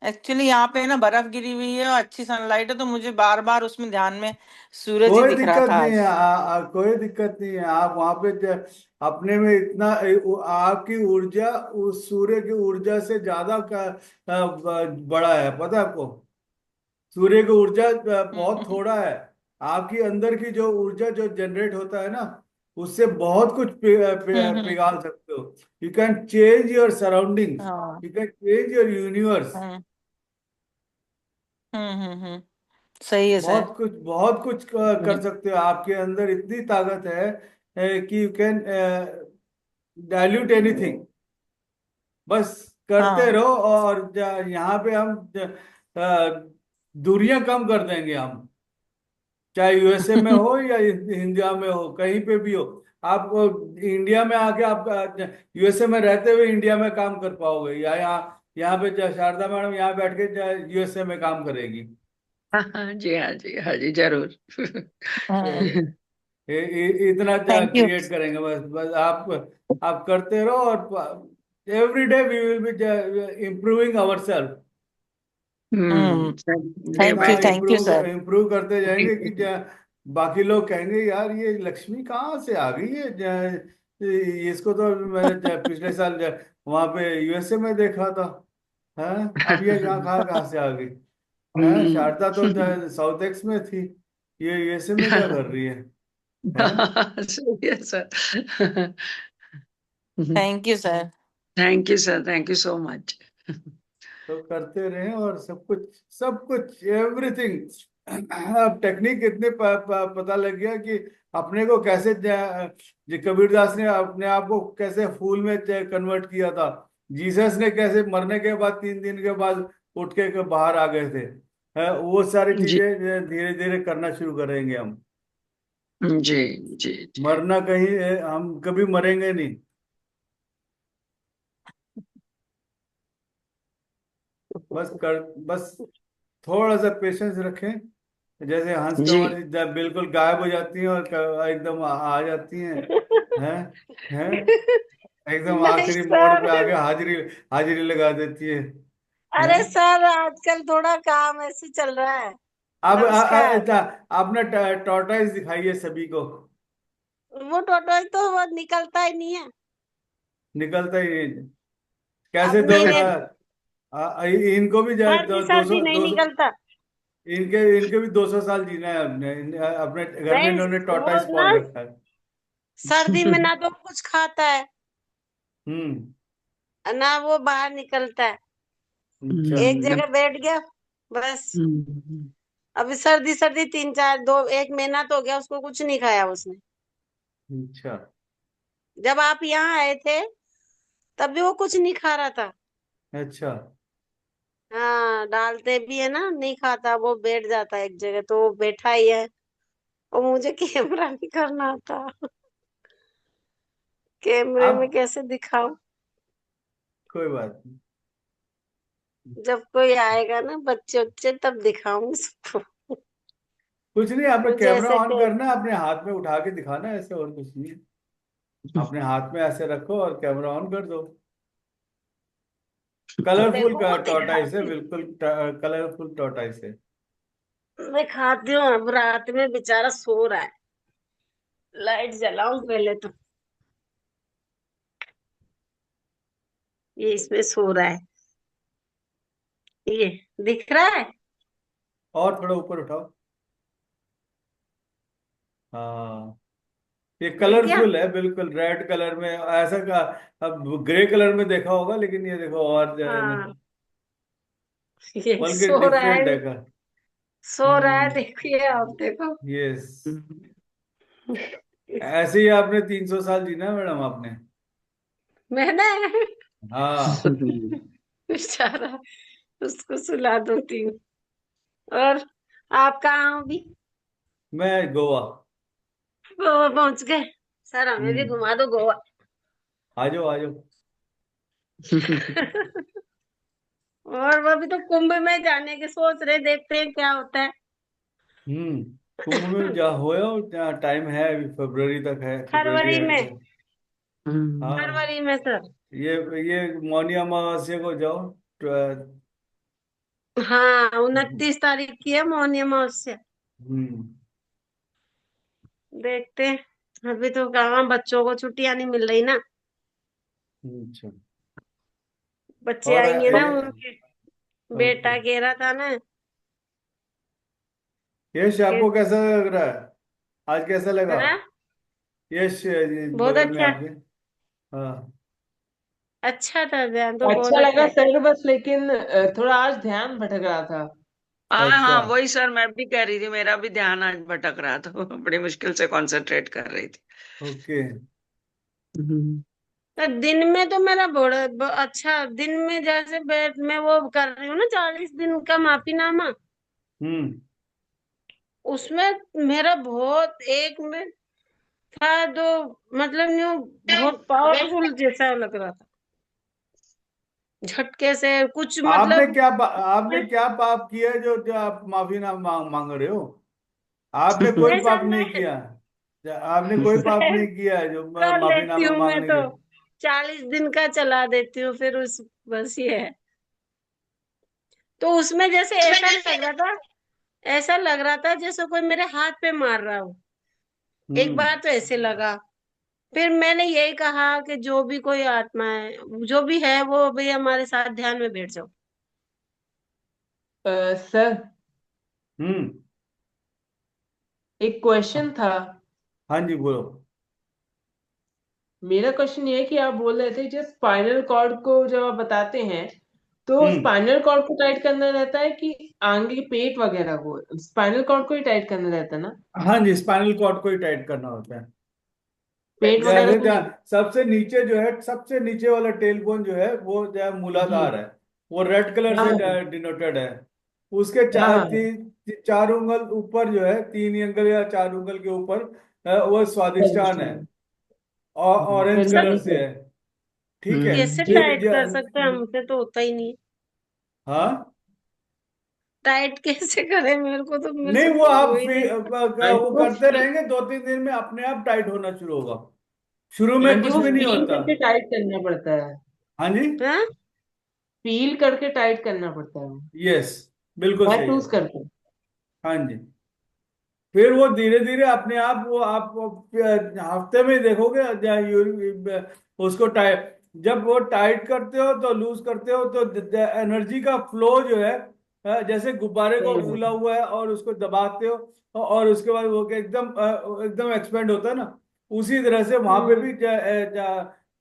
एक्चुअली यहाँ पे ना बर्फ गिरी हुई है और अच्छी सनलाइट है, तो मुझे बार बार उसमें ध्यान में सूरज ही कोई दिख रहा दिक्कत था नहीं है। आज। कोई दिक्कत नहीं है। आप वहां पे अपने में इतना आपकी ऊर्जा उस सूर्य की ऊर्जा से ज्यादा बड़ा है, पता है आपको? सूर्य की ऊर्जा बहुत हम्म। थोड़ा है। आपकी अंदर की जो ऊर्जा जो जनरेट होता है ना, उससे बहुत कुछ हम्म। पिघाल सकते हो। You can change your surroundings, हाँ। You can change your universe. Hmm. सही है सर। बहुत कुछ कर हम्म। सकते हो। आपके अंदर इतनी ताकत है कि यू कैन डाइल्यूट एनीथिंग। बस करते हाँ। रहो, और यहाँ पे हम दूरियां कम कर देंगे हम। चाहे यूएसए में हो या इंडिया में हो, कहीं पे भी हो। आप इंडिया में आके आप यूएसए में रहते हुए इंडिया में काम कर पाओगे, या यहाँ यहाँ पे शारदा मैडम यहाँ बैठ के यूएसए में काम करेगी। हाँ जी, हाँ जी, हाँ जी, जरूर। इतना थैंक यू। क्रिएट करेंगे। बस बस आप करते रहो, और every day we will be improving our self. Hmm. Day by day. Thank you improve sir. Improve करते जाएंगे कि बाकी लोग कहेंगे यार ये लक्ष्मी कहाँ से आ गई है। इसको तो मैंने पिछले साल वहां पे यूएसए में देखा था। हैं, अब ये यहाँ कहाँ से आ गई। हैं, शारदा तो साउथ एक्स में थी, ये यूएसए में क्या कर रही है। हैं। सही है sir. Thank you sir. Thank you sir, thank you so much. तो करते रहें, और सब कुछ एवरीथिंग। अब टेक्निक इतने पता लग गया कि अपने को कैसे जी कबीरदास ने अपने आप को कैसे फूल में कन्वर्ट किया था। जीसस ने कैसे मरने के बाद 3 दिन के बाद उठ के बाहर आ गए थे। वो सारी जी, चीजें धीरे धीरे करना शुरू करेंगे हम। जी, जी, जी। मरना कहीं हम कभी मरेंगे नहीं। बस थोड़ा सा पेशेंस रखें। जैसे हंस जी। कंवर जी जब बिल्कुल गायब हो जाती हैं और एकदम आ जाती हैं। हैं। हैं। एकदम नहीं आखिरी मोड़ पे सर। आके हाजिरी हाजिरी लगा देती है। हैं। अरे सर आजकल थोड़ा काम ऐसे चल रहा है। अब नमस्कार। आपने टॉर्टाइज दिखाई है सभी को। वो टोटो तो वो निकलता ही नहीं है। निकलता ही नहीं। अब कैसे दो मैंने इनको भी सर्दी दो सर्दी सौ नहीं दो सौ निकलता। इनके इनके भी 200 साल जीना है। अपने घर में नहीं इन्होंने वो टॉर्टाइज ना पाल रखा है। सर्दी में ना तो कुछ खाता है हम्म। ना वो बाहर निकलता है। अच्छा। एक जगह बैठ गया बस। अभी सर्दी सर्दी 1 महीना तो हो गया उसको कुछ नहीं खाया उसने। अच्छा। जब आप यहाँ आए थे तब भी वो कुछ नहीं खा रहा था। अच्छा। हाँ डालते भी है ना नहीं खाता वो बैठ जाता है एक जगह तो वो बैठा ही है। और मुझे कैमरा नहीं करना आता। कैमरे में आप कैसे दिखाऊं। कोई बात नहीं। जब कोई आएगा ना बच्चे बच्चे तब दिखाऊंगी सबको। कुछ नहीं, आपने कुछ कैमरा ऐसे ऑन थे। करना है, अपने हाथ में उठा के दिखाना है ऐसे, और कुछ नहीं। अपने हाथ में ऐसे रखो और कैमरा ऑन कर दो। कलरफुल देखो वो टॉर्टाइस है, दिखाती हूँ। बिल्कुल कलरफुल टॉर्टाइस है। मैं खाती हूँ अब रात में बेचारा सो रहा है। लाइट जलाऊं पहले तो। ये इसमें सो रहा है। ये दिख रहा है। और थोड़ा ऊपर उठाओ। हाँ, ये दिख गया। कलरफुल है, बिल्कुल रेड कलर में ऐसा का। अब ग्रे कलर में देखा होगा, लेकिन ये देखो और हाँ ये बल्कि सो रहा डिफरेंट है है। का। सो रहा है हम्म। देखिए आप देखो। यस। ऐसे ही आपने 300 साल जीना है मैडम आपने। मैंने हाँ। बेचारा उसको सुला दूंगी। और आप कहाँ हो अभी। मैं गोवा। गोवा पहुंच गए। सर हमें भी हम्म। घुमा दो गोवा। आ जाओ आ जाओ। और वो भी तो कुंभ में जाने के सोच रहे देखते हैं क्या होता है। हम्म। कुंभ में जा होया, टाइम है अभी, फरवरी तक है, फरवरी फरवरी एंड में। तक। हाँ। फरवरी में सर। ये ये मौनी अमावस्या को जाओ। हाँ 29 तारीख की है मौनी अमावस्या। हम्म। देखते हैं अभी तो कहाँ बच्चों को छुट्टियां नहीं मिल रही ना। अच्छा। बच्चे और आएंगे ना उनके। ओके। बेटा कह रहा था ना यश कि आपको कैसा लग रहा है, आज कैसा लगा। हाँ यश जी बहुत बगल में अच्छा, आपके। हाँ अच्छा था ध्यान तो, बहुत अच्छा अच्छा लगा है। सर, बस लेकिन थोड़ा आज ध्यान भटक रहा था। हाँ अच्छा। हाँ, वही सर मैं भी कह रही थी, मेरा भी ध्यान आज भटक रहा था। बड़ी मुश्किल से कंसंट्रेट कर रही थी। ओके। तो दिन में तो मेरा अच्छा, दिन में जैसे मैं वो कर रही हूँ ना 40 दिन का माफीनामा, हम्म। उसमें मेरा बहुत एक में था जो, मतलब न्यू बहुत पावरफुल जैसा लग रहा था, झटके से कुछ मतलब। आपने क्या पाप किया है जो आप माफी ना मांग रहे हो? आपने कोई ऐसा पाप नहीं मैं किया। आपने कोई पाप नहीं किया है जो कर लेती माफीनामा हूँ मैं मांगने तो, के। 40 दिन का चला देती हूँ फिर उस, बस ये है। तो उसमें जैसे ऐसा लग रहा था जैसे कोई मेरे हाथ पे मार रहा हो। एक हम्म। बार तो ऐसे लगा। फिर मैंने यही कहा कि जो भी कोई आत्मा है, जो भी है, वो भी हमारे साथ ध्यान में बैठ जाओ। सर, हम्म। एक क्वेश्चन था। हाँ जी बोलो। मेरा क्वेश्चन ये है कि आप बोल रहे थे जब स्पाइनल कॉर्ड को जब आप बताते हैं तो हम्म। स्पाइनल कॉर्ड को टाइट करना रहता है कि आगे पेट वगैरह को? स्पाइनल कॉर्ड को ही टाइट करना रहता है ना, हाँ जी, स्पाइनल कॉर्ड को ही टाइट करना होता है। पेट वगैरह जैसे को नहीं? सबसे नीचे जो है, सबसे नीचे वाला टेल बोन जो है वो जो है जी। मूलाधार है। वो रेड कलर हाँ से हाँ डिनोटेड है। उसके हाँ चार हाँ। चार उंगल ऊपर जो है, 3 उंगल या 4 उंगल के ऊपर वो स्वादिष्टान है। स्वादिष्टान। और ऑरेंज चलिए कलर ठीक से है। है। ठीक है। कैसे टाइट कर सकते हैं? हमसे तो होता ही नहीं। हाँ। टाइट कैसे करें? मेरे को तो, मेरे नहीं, से वो आप हो ही नहीं। वो आंटी वो करते रहेंगे, 2-3 दिन में अपने आप टाइट होना शुरू होगा। शुरू में आंटी कुछ वो भी नहीं फील होता। करके टाइट करना पड़ता है। हाँ जी। हाँ। फील करके टाइट करना पड़ता है, यस, बिल्कुल सही है। महसूस करके। हाँ जी। फिर वो धीरे धीरे अपने आप, वो आप हफ्ते में ही देखोगे उसको टाइट, जब वो टाइट करते हो तो लूज करते हो तो एनर्जी का फ्लो जो है, जैसे गुब्बारे को सही फूला बात हुआ है और उसको दबाते हो और उसके बाद वो एकदम एक्सपेंड होता है ना, उसी तरह से वहां पे हम्म भी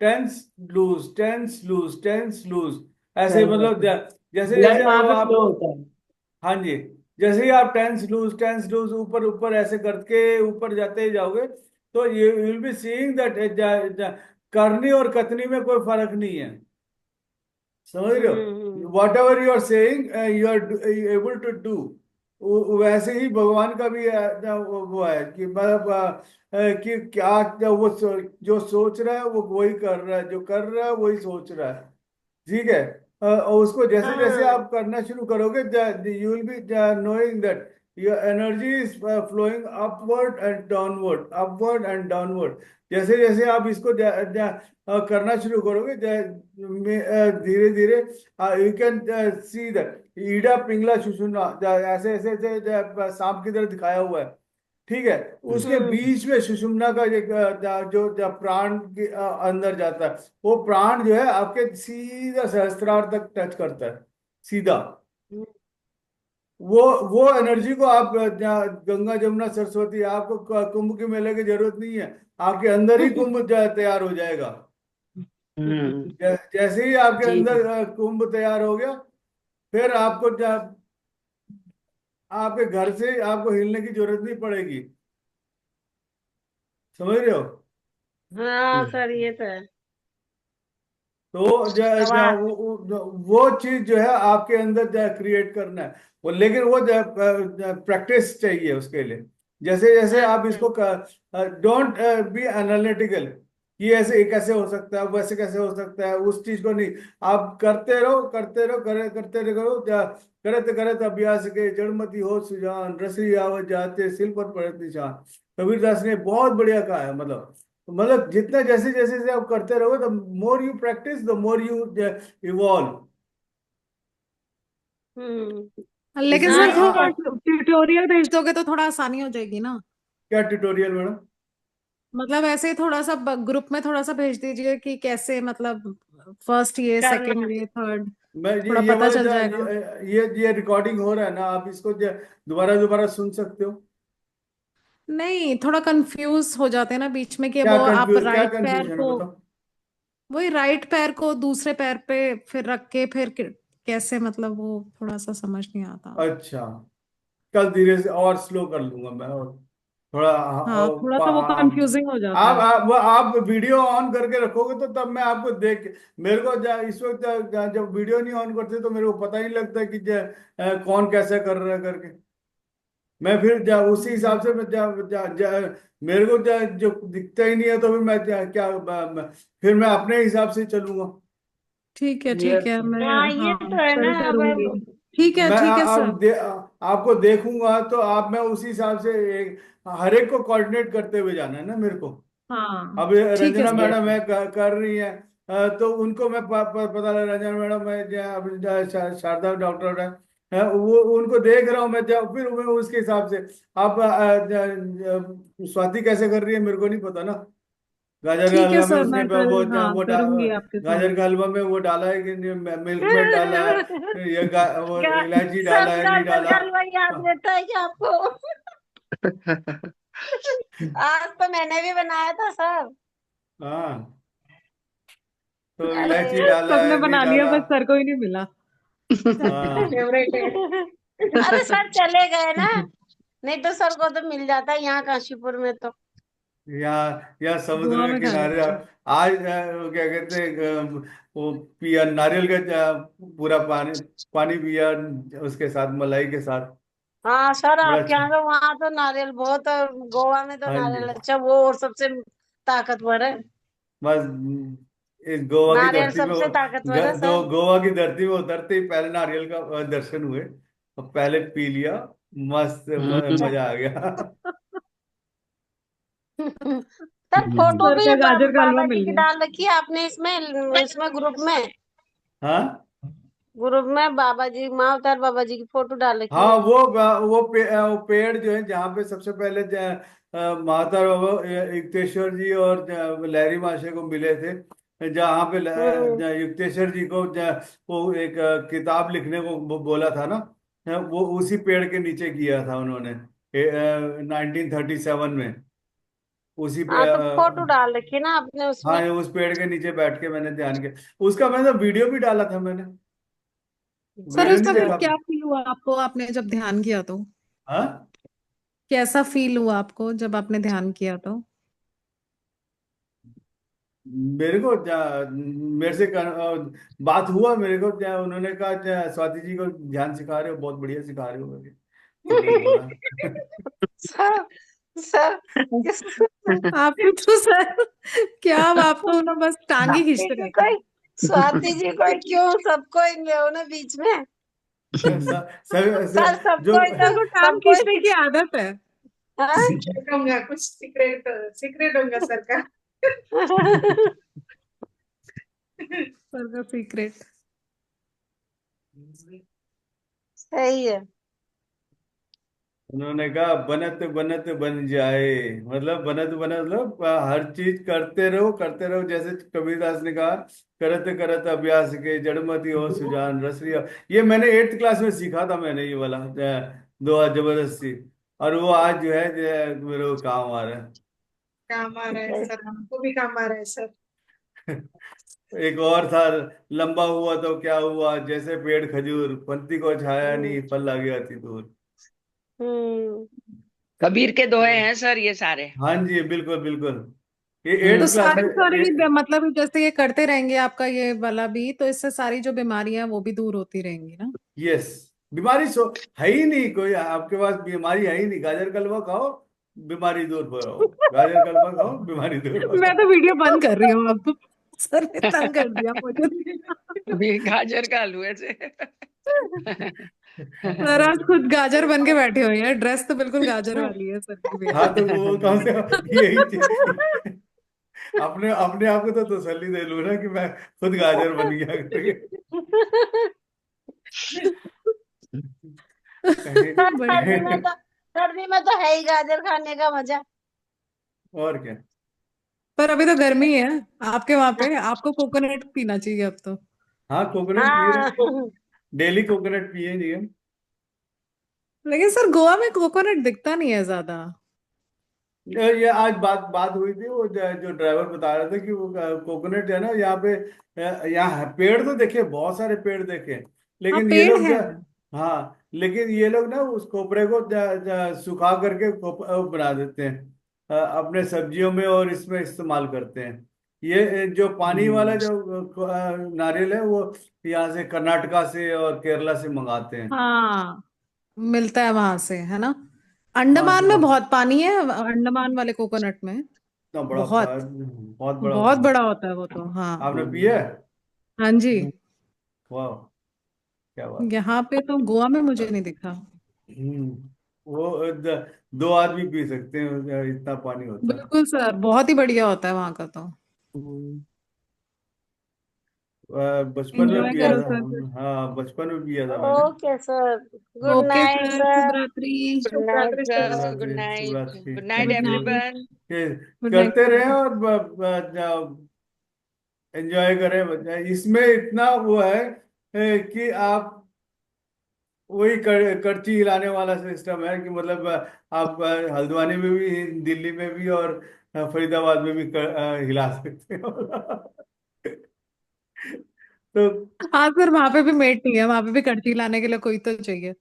tense loose, tense loose, tense loose, ऐसे सही बात मतलब है। जैसे ब्लड जैसे वहां पे आप। फ्लो होता है। हाँ जी। जैसे ही आप टेंस लूज ऊपर ऊपर ऐसे करके ऊपर जाते ही जाओगे तो you will be seeing that करनी और कतनी में कोई फर्क नहीं है। समझ रहे हम्म हो? Whatever you are saying you are able to do. वैसे ही भगवान का भी वो है कि मतलब कि क्या क्या वो जो सोच रहा है वो वही कर रहा है, जो कर रहा है वही सोच रहा है। ठीक है। और उसको जैसे जैसे हाँ। आप करना शुरू करोगे, you will be knowing that your energy is flowing upward and downward. जैसे जैसे आप इसको करना शुरू करोगे, धीरे धीरे you can see that Ida Pingala Sushumna, ऐसे ऐसे ऐसे सांप की तरह दिखाया हुआ है। ठीक है। उसके हम्म बीच में सुषुम्ना का एक जो प्राण के अंदर जाता है, वो प्राण जो है आपके सीधा सहस्त्रार तक टच करता है, सीधा। वो एनर्जी को आप गंगा जमुना सरस्वती, आपको कुंभ के मेले की जरूरत नहीं है। आपके अंदर ही कुंभ तैयार हो जाएगा। हम्म। जैसे ही आपके जी अंदर जी। कुंभ तैयार हो गया, फिर आपको आपके घर से आपको हिलने की जरूरत नहीं पड़ेगी। समझ रहे हो? हाँ सर, ये तो है। तो अब वो चीज जो है आपके अंदर क्रिएट करना है वो, लेकिन वो प्रैक्टिस चाहिए उसके लिए। जैसे जैसे आप अच्छा। इसको, डोंट बी एनालिटिकल कि ऐसे ये कैसे हो सकता है, वैसे कैसे हो सकता है, उस चीज को नहीं। आप करते रहो, करते रहो, करते रहो, करत करत अभ्यास के जड़मति हो सुजान, रसी आवत जाते सिल पर पड़त निशान। कबीरदास ने बहुत बढ़िया कहा है। मतलब जितना जैसे जैसे जैसे आप करते रहोगे, the more you practise the more you evolve. Hmm. लेकिन इसलिए सर हाँ थोड़ा ट्यूटोरियल भेज दोगे तो थोड़ा आसानी हो जाएगी ना। क्या ट्यूटोरियल मैडम? मतलब ऐसे ही थोड़ा सा ग्रुप में थोड़ा सा भेज दीजिए कि कैसे, मतलब फर्स्ट ये, करना सेकंड है। ये, थर्ड, मैं थोड़ा ये पता वाला चल जाएगा। ये रिकॉर्डिंग हो रहा है ना, आप इसको दोबारा दोबारा सुन सकते हो। नहीं, थोड़ा कंफ्यूज हो जाते हैं ना बीच में कि क्या वो आप कंफ्यूज, क्या राइट पैर कंफ्यूजन है को, बताओ। वही राइट पैर को दूसरे पैर पे फिर रख के फिर कैसे, मतलब वो थोड़ा सा समझ नहीं आता। अच्छा, कल धीरे से और स्लो कर लूंगा मैं, और थोड़ा हाँ, थोड़ा सा वो कंफ्यूजिंग हो जाता है। आप वीडियो ऑन करके रखोगे तो तब मैं आपको देख, मेरे को इस वक्त जब वीडियो नहीं ऑन करते तो मेरे को पता ही नहीं लगता कि कौन कैसे कर रहा है करके। मैं फिर उसी हिसाब से मैं मेरे को जो दिखता ही नहीं है तो फिर मैं फिर मैं अपने हिसाब से चलूंगा। ठीक है, ठीक यस। है, मैं, हाँ हाँ, ये तो है ना। कल अब करूंगी। मैं ठीक है सर। आपको देखूंगा तो आप, मैं उसी हिसाब से हर एक को कोऑर्डिनेट करते हुए जाना है ना मेरे को। हाँ, अब ठीक है रंजना सर। मैडम है कर रही है, तो उनको मैं पता लगा रंजना मैडम है, शारदा डॉक्टर है, वो उनको देख रहा हूँ मैं, जब फिर मैं उसके हिसाब से। आप स्वाति कैसे कर रही है मेरे को नहीं पता ना। गाजर का ठीक है हलवा में सर, उसने मैं कल, हाँ, वो करूंगी आपके गाजर सामने। का हलवा में वो डाला है कि नहीं, मिल्क मेड डाला है, ये वो गा- इलायची डाला सब है नहीं गाजर डाला। का हलवा याद रहता है क्या आपको? आज तो मैंने भी बनाया था सर। हाँ, तो अरे इलायची डाला सबने है नहीं बना लिया, डाला। बस सर को ही नहीं मिला। हाँ, फेवरेट है। अरे सर चले गए ना, नहीं तो सर को तो मिल जाता है यहाँ काशीपुर में तो। या समुद्र गोवा के में खा किनारे लेते हैं। आज वो क्या कहते हैं, वो पिया नारियल का पूरा पानी पानी पिया उसके साथ मलाई के साथ। हाँ सर बड़ा आपके अच्छा। यहाँ तो वहां तो नारियल बहुत, और गोवा में तो हाँ जी, नारियल अच्छा वो और सबसे ताकतवर है। बस इस गोवा की नारियल धरती में सबसे ताकतवर है सर। गोवा की धरती में उतरते ही पहले नारियल का दर्शन हुए, और पहले पी लिया, मस्त मजा आ गया। सर फोटो सर भी का गाजर का हलवा बाबा जी मिल की गया। डाल रखी है आपने इसमें, इसमें हाँ ग्रुप में बाबा जी, माँ अवतार बाबा जी की फोटो डाल रखी हाँ, है। वो पेड़ जो है जहाँ पे सबसे पहले महात्मा बाबा युक्तेश्वर जी और लहरी महाशय को मिले थे, जहाँ पे हम्म। युक्तेश्वर जी को वो एक किताब लिखने को बोला था ना, वो उसी पेड़ के नीचे किया था उन्होंने 1937 में। उसी पे हाँ तो फोटो डाल रखी है ना आपने हाँ, उसमें। ये उस पेड़ के नीचे बैठ के मैंने ध्यान किया उसका, मैंने वीडियो भी डाला था मैंने। सर वीडियो उस नहीं समय देखा क्या आपने? फील हुआ आपको, आपने जब ध्यान किया तो? हाँ, कैसा फील हुआ आपको जब आपने ध्यान किया तो? मेरे को मेरे से बात हुआ, मेरे को उन्होंने कहा स्वाति जी को ध्यान सिखा रहे हो, बहुत बढ़िया सिखा रहे हो करके, तो मैं बोला। सर सर आपने तो सर, क्या अब आप तो ना बस टांग ही स्वाति खींचते जी रहते को, स्वाति जी को क्यों सबको इन ले ना बीच में। सर जो सबको हैं। इधर, को टांग सबको खींचने की आदत है। हाँ? सीक्रेट होगा, कुछ सीक्रेट, सीक्रेट होगा सर का। सर का सीक्रेट। सही है। उन्होंने कहा बनत बनत बन जाए, मतलब बनत बनत मतलब हर चीज करते रहो, जैसे कबीरदास ने कहा, करत करत अभ्यास के जड़मति हो सुजान रसरिया। ये मैंने 8th क्लास में सीखा था मैंने, ये वाला दोहा जबरदस्ती, और वो आज जो है मेरे को काम आ रहा है। काम आ रहा है सर, हमको भी काम आ रहा है सर। एक और था, लंबा हुआ तो क्या हुआ, जैसे पेड़ खजूर, पंक्ति को छाया हम्म। नहीं, फल आ गया थी दूर। हम्म। कबीर के दोहे हैं सर ये सारे। हाँ जी, बिल्कुल बिल्कुल, ये तो 8th क्लास में सारी सारी मतलब जैसे ये करते रहेंगे आपका ये वाला भी, तो इससे सारी जो बीमारियां हैं वो भी दूर होती रहेंगी ना? यस, बीमारी है ही नहीं कोई आपके पास, बीमारी है ही नहीं। गाजर का हलवा खाओ, बीमारी दूर भगाओ, गाजर का हलवा खाओ, बीमारी दूर मैं भगाओ। तो वीडियो बंद कर रही हूँ अब। सर ने तंग कर दिया मुझे। अभी गाजर का हलवे से। सर आज खुद गाजर बन के बैठे हुए हैं, ड्रेस तो बिल्कुल गाजर वाली है सर की भी। हाँ, तो वो कौन से, यही चीज अपने अपने आप को तो तसल्ली दे लूं ना कि मैं खुद गाजर बन गया करके। कहीं सर बढ़िया। सर्दी में तो है ही गाजर खाने का मजा। और क्या। पर अभी तो गर्मी है आपके वहां पे, आपको कोकोनट पीना चाहिए अब तो। हाँ, कोकोनट पी रहे, हाँ डेली कोकोनट पिए जी हम। लेकिन सर गोवा में कोकोनट दिखता नहीं है ज्यादा। ये आज बात बात हुई थी, वो जो ड्राइवर बता रहा था कि वो कोकोनट है ना यहाँ पे, यहाँ पेड़ तो देखे, बहुत सारे पेड़ देखे, हाँ लेकिन ये पेड़ लोग है। हाँ, लेकिन ये लोग ना उस खोपरे को सुखा करके वो बना देते हैं, अपने सब्जियों में और इसमें इस्तेमाल करते हैं। ये जो पानी वाला जो नारियल है वो यहाँ से कर्नाटका से और केरला से मंगाते हैं। हाँ मिलता है वहां से, है ना। हाँ अंडमान में तो बहुत पानी है, अंडमान वाले कोकोनट में। इतना बड़ा बहुत बहुत बड़ा बहुत बड़ा होता है वो तो, हाँ। आपने पिया है? हाँ जी। वाह, क्या बात। यहाँ पे तो गोवा में मुझे नहीं दिखा। वो दो आदमी पी सकते हैं, इतना पानी होता है। बिल्कुल सर, बहुत ही बढ़िया होता है वहां का तो। हम्म, बचपन में एंजॉय पिया करो था सर फिर। हम, हाँ बचपन में पिया था मैंने। Okay sir, good okay night sir, sir. शुभ रात्रि। गुड शुभ नाइट रात्रि सर। सर, शुभ गुड रात्रि, शुभ नाइट, रात्रि, good night good thank you. Night. Everyone. Good night करते रहे सर। और एंजॉय करें। इसमें इतना वो है कि आप वही करची हिलाने वाला सिस्टम है कि मतलब आप हल्द्वानी में भी, दिल्ली में भी और फरीदाबाद में भी हिला सकते हो। तो हाँ सर, वहां पे भी मेट नहीं है, वहां पे भी कर्ची लाने के लिए कोई तो चाहिए।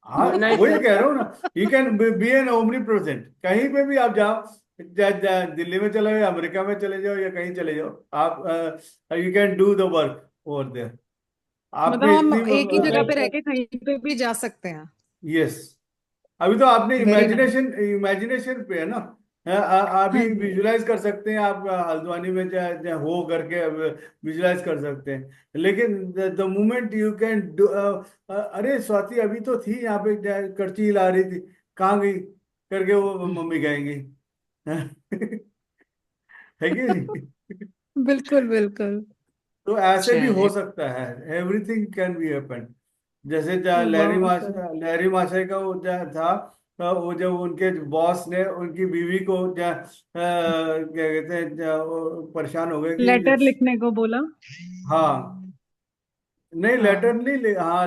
हाँ, गुड नाइट वही सर। कह रहा हूँ ना, you can be an omnipresent, कहीं पे भी आप जाओ, दिल्ली में चले जाओ, अमेरिका में चले जाओ या कहीं चले जाओ, आप you can do the work over there. आप मतलब में हम इतनी एक ही गुड जगह नाइट पे रह सर। के कहीं पे भी जा सकते हैं। यस, अभी तो आपने वेरी नाइस। इमेजिनेशन पे है ना। हाँ अभी जी। विजुलाइज कर सकते हैं आप, हल्द्वानी में हो करके विजुलाइज कर सकते हैं, लेकिन the moment you can do, अरे स्वाति अभी तो थी यहाँ पे, करची हिला रही थी, कहाँ गई करके वो मम्मी कहेंगी। है कि नहीं? बिल्कुल बिल्कुल। तो ऐसे भी हो चलिए। सकता है, एवरीथिंग कैन बी हैपन। जैसे वाह सर। लहरी महाशय का वो था, वो जब उनके बॉस ने उनकी बीवी को क्या कहते हैं, वो परेशान हो गए कि लेटर लिखने को बोला। हाँ, नहीं लेटर हाँ नहीं हाँ,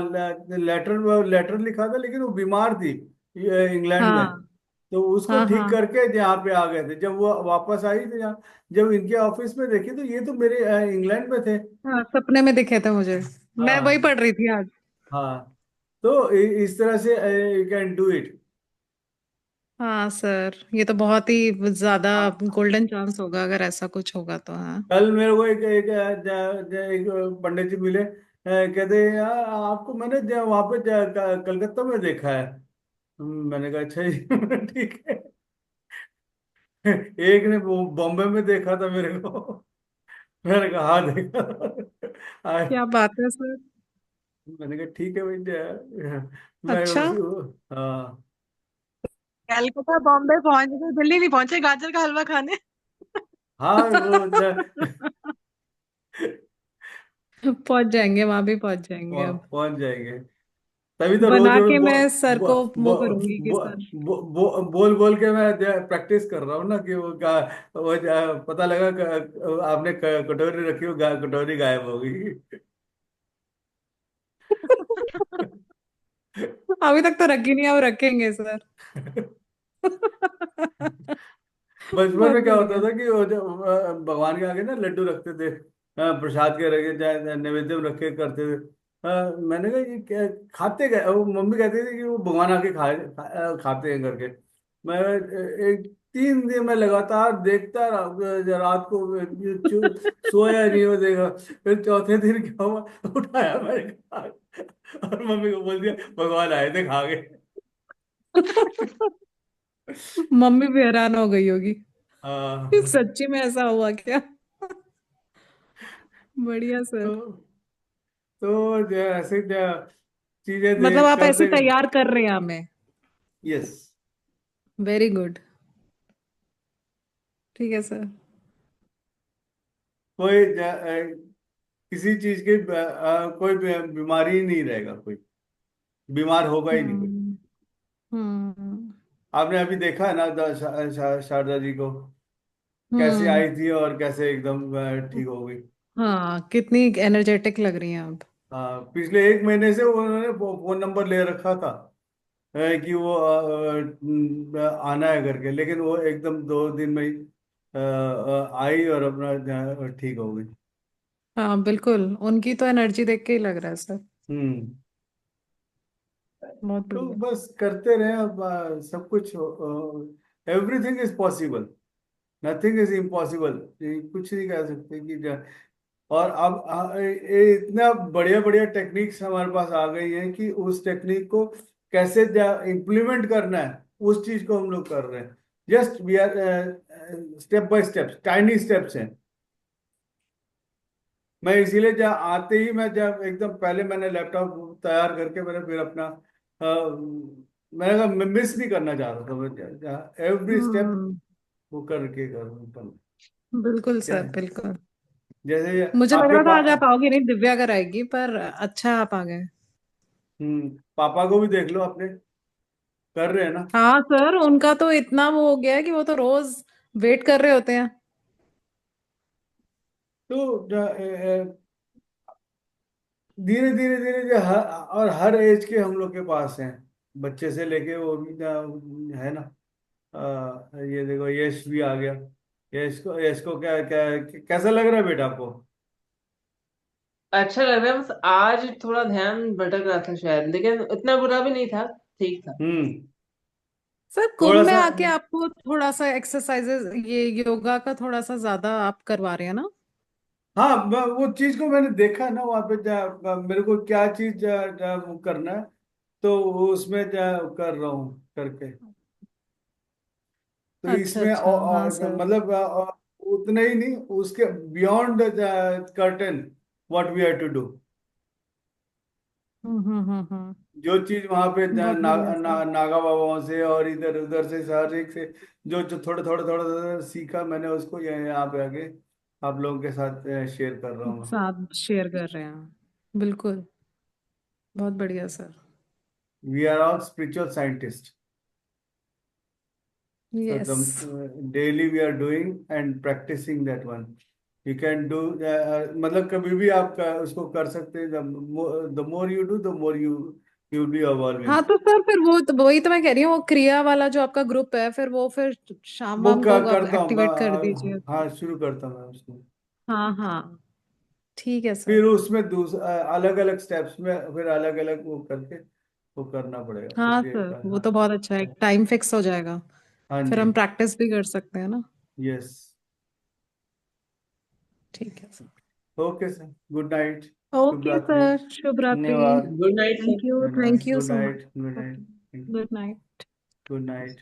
लेटर लिखा था, लेकिन वो बीमार थी इंग्लैंड में। हाँ तो उसको हाँ ठीक हाँ करके यहाँ पे आ गए थे, जब वो वापस आई तो यहाँ, जब इनके ऑफिस में देखी तो ये तो मेरे इंग्लैंड में थे। हाँ, सपने में दिखे थे मुझे। मैं वही हाँ पढ़ रही थी आज। हाँ, तो इस तरह से यू कैन डू इट। हाँ सर, ये तो बहुत ही ज्यादा गोल्डन चांस होगा अगर ऐसा कुछ होगा तो, हाँ। कल मेरे को एक पंडित जी मिले, कहते यार आपको मैंने वहां पे कलकत्ता में देखा है। मैंने कहा अच्छा जी। ठीक है। एक ने बॉम्बे में देखा था मेरे को। मैंने कहा हाँ देखा था। क्या बात है सर। मैंने कहा ठीक है भैया, मैं अच्छा। उसी हाँ कलकत्ता बॉम्बे पहुंच गए, दिल्ली नहीं पहुंचे गाजर का हलवा खाने। हाँ वो पहुंच जाएंगे, वहां भी पहुंच जाएंगे अब। पहुंच जाएंगे। तभी तो रोज बना रोज के मैं सर को वो करूंगी कि सर। बोल बोल के मैं प्रैक्टिस कर रहा हूँ ना कि वो पता लगा आपने कटोरी रखी हो, कटोरी गायब हो गई। अभी तक तो रखी नहीं, अब रखेंगे सर। बचपन बहुत में क्या होता बढ़िया। था कि वो जो भगवान के आगे ना लड्डू रखते थे, प्रसाद के रखे जाए नैवेद्य में रखे करते थे। मैंने कहा ये क्या खाते गए, वो मम्मी कहती थी कि वो भगवान आके खाते हैं करके। मैं एक 3 दिन में लगातार देखता रहा, रात को सोया नहीं हो देखा। फिर चौथे दिन क्या हुआ, उठाया मैंने खा, और मम्मी को बोल दिया भगवान आए थे खा गए। मम्मी भी हैरान हो गई होगी। हाँ। सच्ची में ऐसा हुआ क्या। बढ़िया सर। तो जो ऐसे चीजें मतलब आप ऐसे करते। तैयार कर रहे हैं हमें। यस। Very good. ठीक है सर। कोई किसी चीज की कोई बीमारी ही नहीं रहेगा, कोई बीमार होगा ही नहीं कोई। हम्म हम्म आपने अभी देखा है ना शारदा जी को, कैसे हम्म। आई थी और कैसे एकदम ठीक हो गई। हाँ, कितनी एनर्जेटिक लग रही हैं अब। हाँ, पिछले 1 महीने से उन्होंने फोन नंबर ले रखा था, है कि वो आना है करके, लेकिन वो एकदम 2 दिन में ही आई और अपना ठीक हो गई। हाँ बिल्कुल, उनकी तो एनर्जी देख के ही लग रहा है सर। हम्म। बहुत तो बढ़िया। बस करते रहे अब, सब कुछ, everything is possible, nothing is impossible. कुछ नहीं कह सकते कि और अब इतना बढ़िया बढ़िया टेक्निक्स हमारे पास आ गई हैं कि उस टेक्निक को कैसे इम्प्लीमेंट करना है, उस चीज को हम लोग कर रहे हैं। Just we are step by step, tiny steps हैं। मैं इसीलिए जब आते ही, मैं जब एकदम पहले मैंने लैपटॉप तैयार करके मैंने फिर अपना मैंने कहा मैं मिस नहीं करना चाह रहा था, मैं एवरी स्टेप हम्म। वो करके करूँ। बिल्कुल क्या सर बिल्कुल। जैसे मुझे लग आपके रहा था आज आप आओगे नहीं, दिव्या अगर आएगी, पर अच्छा आप आ गए। पापा को भी देख लो, अपने कर रहे हैं ना। हाँ सर, उनका तो इतना वो हो गया है कि वो तो रोज वेट कर रहे होते हैं। तो धीरे धीरे धीरे और हर एज के हम लोग के पास हैं, बच्चे से लेके वो भी है ना। ये देखो यश भी आ गया। यश को क्या क्या कैसा लग रहा है बेटा आपको? अच्छा लग रहा है, बस आज थोड़ा ध्यान भटक रहा था शायद, लेकिन इतना बुरा भी नहीं था, ठीक था। हम्म। सर कुंभ थोड़ा में सा। आके आपको थोड़ा सा एक्सरसाइजेस, ये योगा का थोड़ा सा ज्यादा आप करवा रहे हैं ना? हाँ, वो चीज को मैंने देखा ना वहाँ पे, मेरे को क्या चीज वो करना है, तो वो उसमें कर रहा हूँ करके। तो अच्छा इसमें अच्छा, हाँ सर। मतलब उतना ही नहीं, उसके beyond curtain what we have to do. Hmm. जो चीज वहां पे बहुत बढ़िया सर। नागा बाबाओं से और इधर उधर से हर एक से जो जो थोड़ा थोड़ा थोड़ा थोड़ा सीखा मैंने, उसको यहाँ पे आके आप लोगों के साथ शेयर कर रहा हूँ मैं। साथ शेयर कर रहे हैं, बिल्कुल। बहुत बढ़िया sir. We are all spiritual scientist. So yes. daily we are doing and practicing that one. You can do मतलब कभी भी आप उसको कर सकते हैं। The more you do, the more you will be evolving. हाँ तो सर फिर वो तो वही तो मैं कह रही हूँ, वो क्रिया वाला जो आपका ग्रुप है, फिर वो फिर शाम वो वाम क्या को आप करता हूँ एक्टिवेट कर दीजिए। हाँ, शुरू करता हूँ मैं उसको। हाँ हाँ, ठीक है फिर सर। उसमें अलग अलग स्टेप्स में फिर अलग अलग वो करके वो करना पड़ेगा, हाँ इसलिए सर, वो हाँ। तो बहुत अच्छा है, टाइम फिक्स हो जाएगा। हाँ फिर जी। हम प्रैक्टिस भी कर सकते हैं ना। यस। ठीक है sir. Okay sir, good night. शुभ ओके रात्रि। सर, शुभ रात्रि। धन्यवाद। Good night sir. Thank you, good night, thank you good so night, good much. Night, good night. Good night.